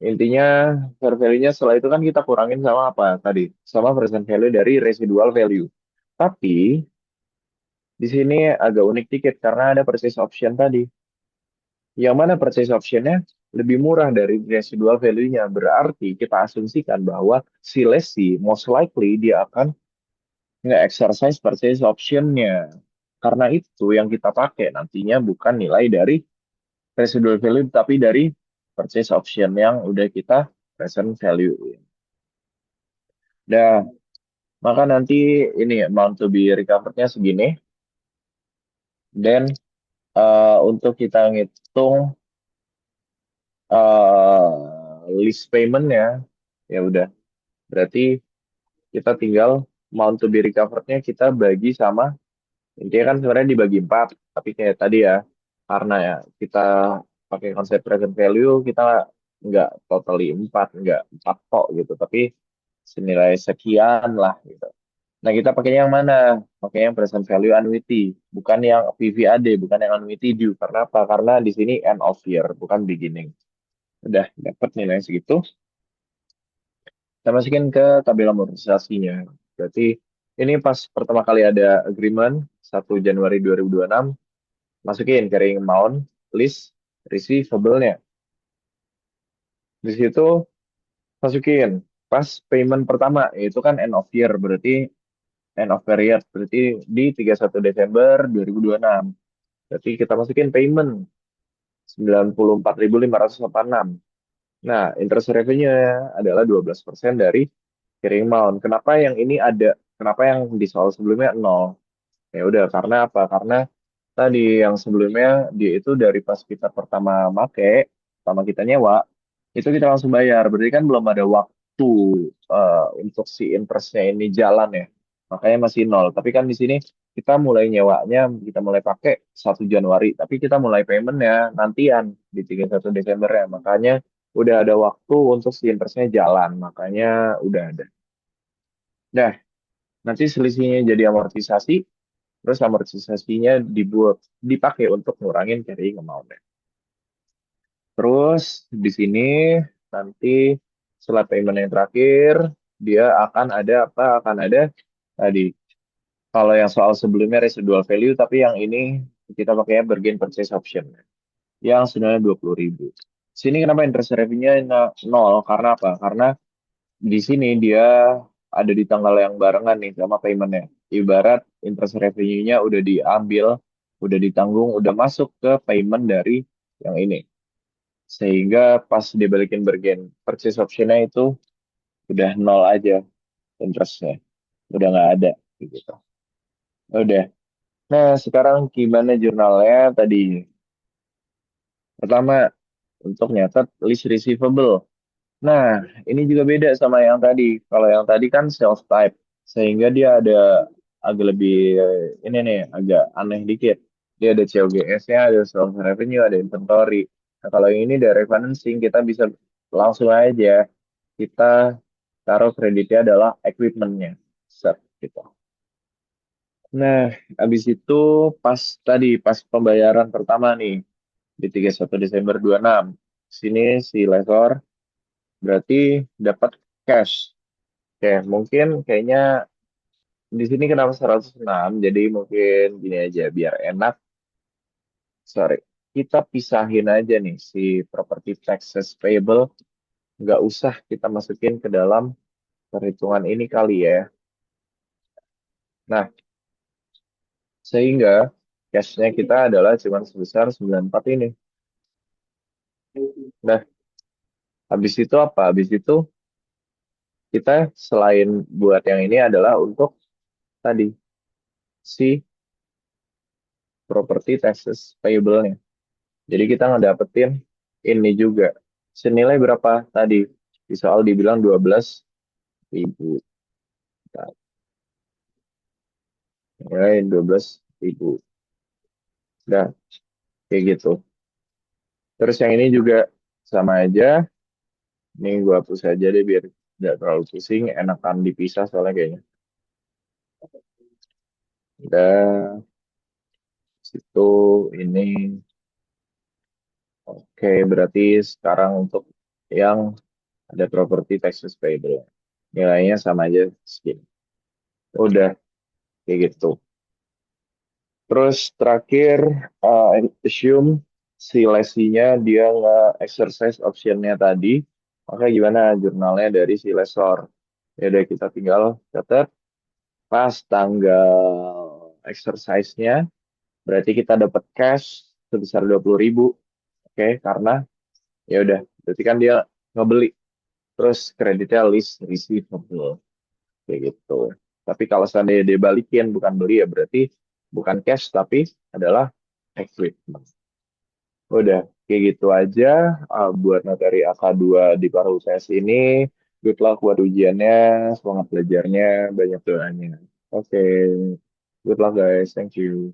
Intinya fair value-nya setelah itu kan kita kurangin sama apa tadi? Sama present value dari residual value. Tapi di sini agak unik dikit karena ada purchase option tadi. Yang mana purchase option-nya lebih murah dari residual value-nya. Berarti kita asumsikan bahwa si lessee most likely dia akan nge-exercise purchase option-nya. Karena itu yang kita pakai nantinya bukan nilai dari residual value, tapi dari purchase option yang udah kita present value. Nah, maka nanti ini amount to be recovered-nya segini. Dan untuk kita ngitung list payment-nya, ya udah. Berarti kita tinggal amount to be recovered-nya kita bagi sama intinya kan sebenarnya dibagi empat, tapi kayak tadi ya, karena ya kita pakai konsep present value, kita nggak totally empat, nggak empat tok gitu, tapi senilai sekian lah gitu. Nah kita pakainya yang mana? Pakai yang present value annuity, bukan yang PVAD, bukan yang annuity due. Karena apa? Karena di sini end of year, bukan beginning. Udah dapat nilai segitu, kita masukin ke tabel amortisasinya. Berarti ini pas pertama kali ada agreement 1 Januari 2026 masukin carrying amount, list, receivable-nya. Di situ masukin pas payment pertama, itu kan end of year, berarti end of period, berarti di 31 Desember 2026. Berarti kita masukin payment 94.586. Nah, interest revenue adalah 12% dari carrying amount. Kenapa yang ini ada? Kenapa yang di soal sebelumnya nol? Ya udah, karena apa? Karena tadi yang sebelumnya dia itu dari pas kita pertama make, pertama kita nyewa, itu kita langsung bayar. Berarti kan belum ada waktu untuk si interestnya ini jalan ya. Makanya masih nol. Tapi kan di sini kita mulai nyewanya, kita mulai pakai 1 Januari. Tapi kita mulai paymentnya nantian di 31 Desember ya. Makanya udah ada waktu untuk si interestnya jalan. Makanya udah ada. Nah, nanti selisihnya jadi amortisasi. Terus amortisasinya dipakai untuk ngurangin carrying amount. Terus di sini nanti setelah payment yang terakhir dia akan ada apa? Akan ada tadi kalau yang soal sebelumnya residual value tapi yang ini kita pakainya bargain purchase option yang sebenarnya 20.000. Sini kenapa interest revenue-nya nol? Karena apa? Karena di sini dia ada di tanggal yang barengan nih sama paymentnya. Ibarat interest revenue-nya udah diambil, udah ditanggung, udah masuk ke payment dari yang ini. Sehingga pas dibalikin bergen purchase option-nya itu udah nol aja interest-nya. Udah nggak ada gitu. Udah. Nah, sekarang gimana jurnalnya tadi? Pertama, untuk nyatet list receivable. Nah, ini juga beda sama yang tadi. Kalau yang tadi kan self type, sehingga dia ada agak lebih ini nih, agak aneh dikit. Dia ada COGS-nya, ada sales revenue, ada inventory. Nah, kalau yang ini direct financing, kita bisa langsung aja kita taruh kreditnya adalah equipment-nya. Set, gitu. Nah, habis itu pas pembayaran pertama nih di 31 Desember 26. Sini si lesor berarti dapat cash. Oke, mungkin kayaknya di sini kenapa 106? Jadi mungkin gini aja biar enak. Sorry, kita pisahin aja nih si property taxes payable. Nggak usah kita masukin ke dalam perhitungan ini kali ya. Nah, sehingga cashnya kita adalah cuma sebesar 94 ini. Nah, habis itu apa? Habis itu kita selain buat yang ini adalah untuk tadi si property taxes payable-nya. Jadi kita ngedapetin ini juga. Senilai berapa tadi? Di soal dibilang 12.000. Nah, nilai 12.000. Nah, kayak gitu. Terus yang ini juga sama aja. Ini gua hapus aja deh biar tidak terlalu pusing. Enakan dipisah soalnya kayaknya. Udah, situ ini. Oke, berarti sekarang untuk yang ada property taxes payable. Nilainya sama aja segini. Udah, kayak gitu. Terus terakhir, assume si lesinya dia nge-exercise optionnya tadi, maka gimana jurnalnya dari si lesor? Ya udah kita tinggal catat pas tanggal exercise-nya, berarti kita dapat cash sebesar 20.000, oke? Karena ya udah, berarti kan dia ngebeli, terus kreditnya list receivable, kayak gitu. Tapi kalau seandainya dia balikin, bukan beli ya berarti bukan cash tapi adalah equipment. Udah, kayak gitu aja buat materi AK2 di paruh UTS ini. Good luck buat ujiannya, semangat belajarnya, banyak doanya. Oke, good luck guys, thank you.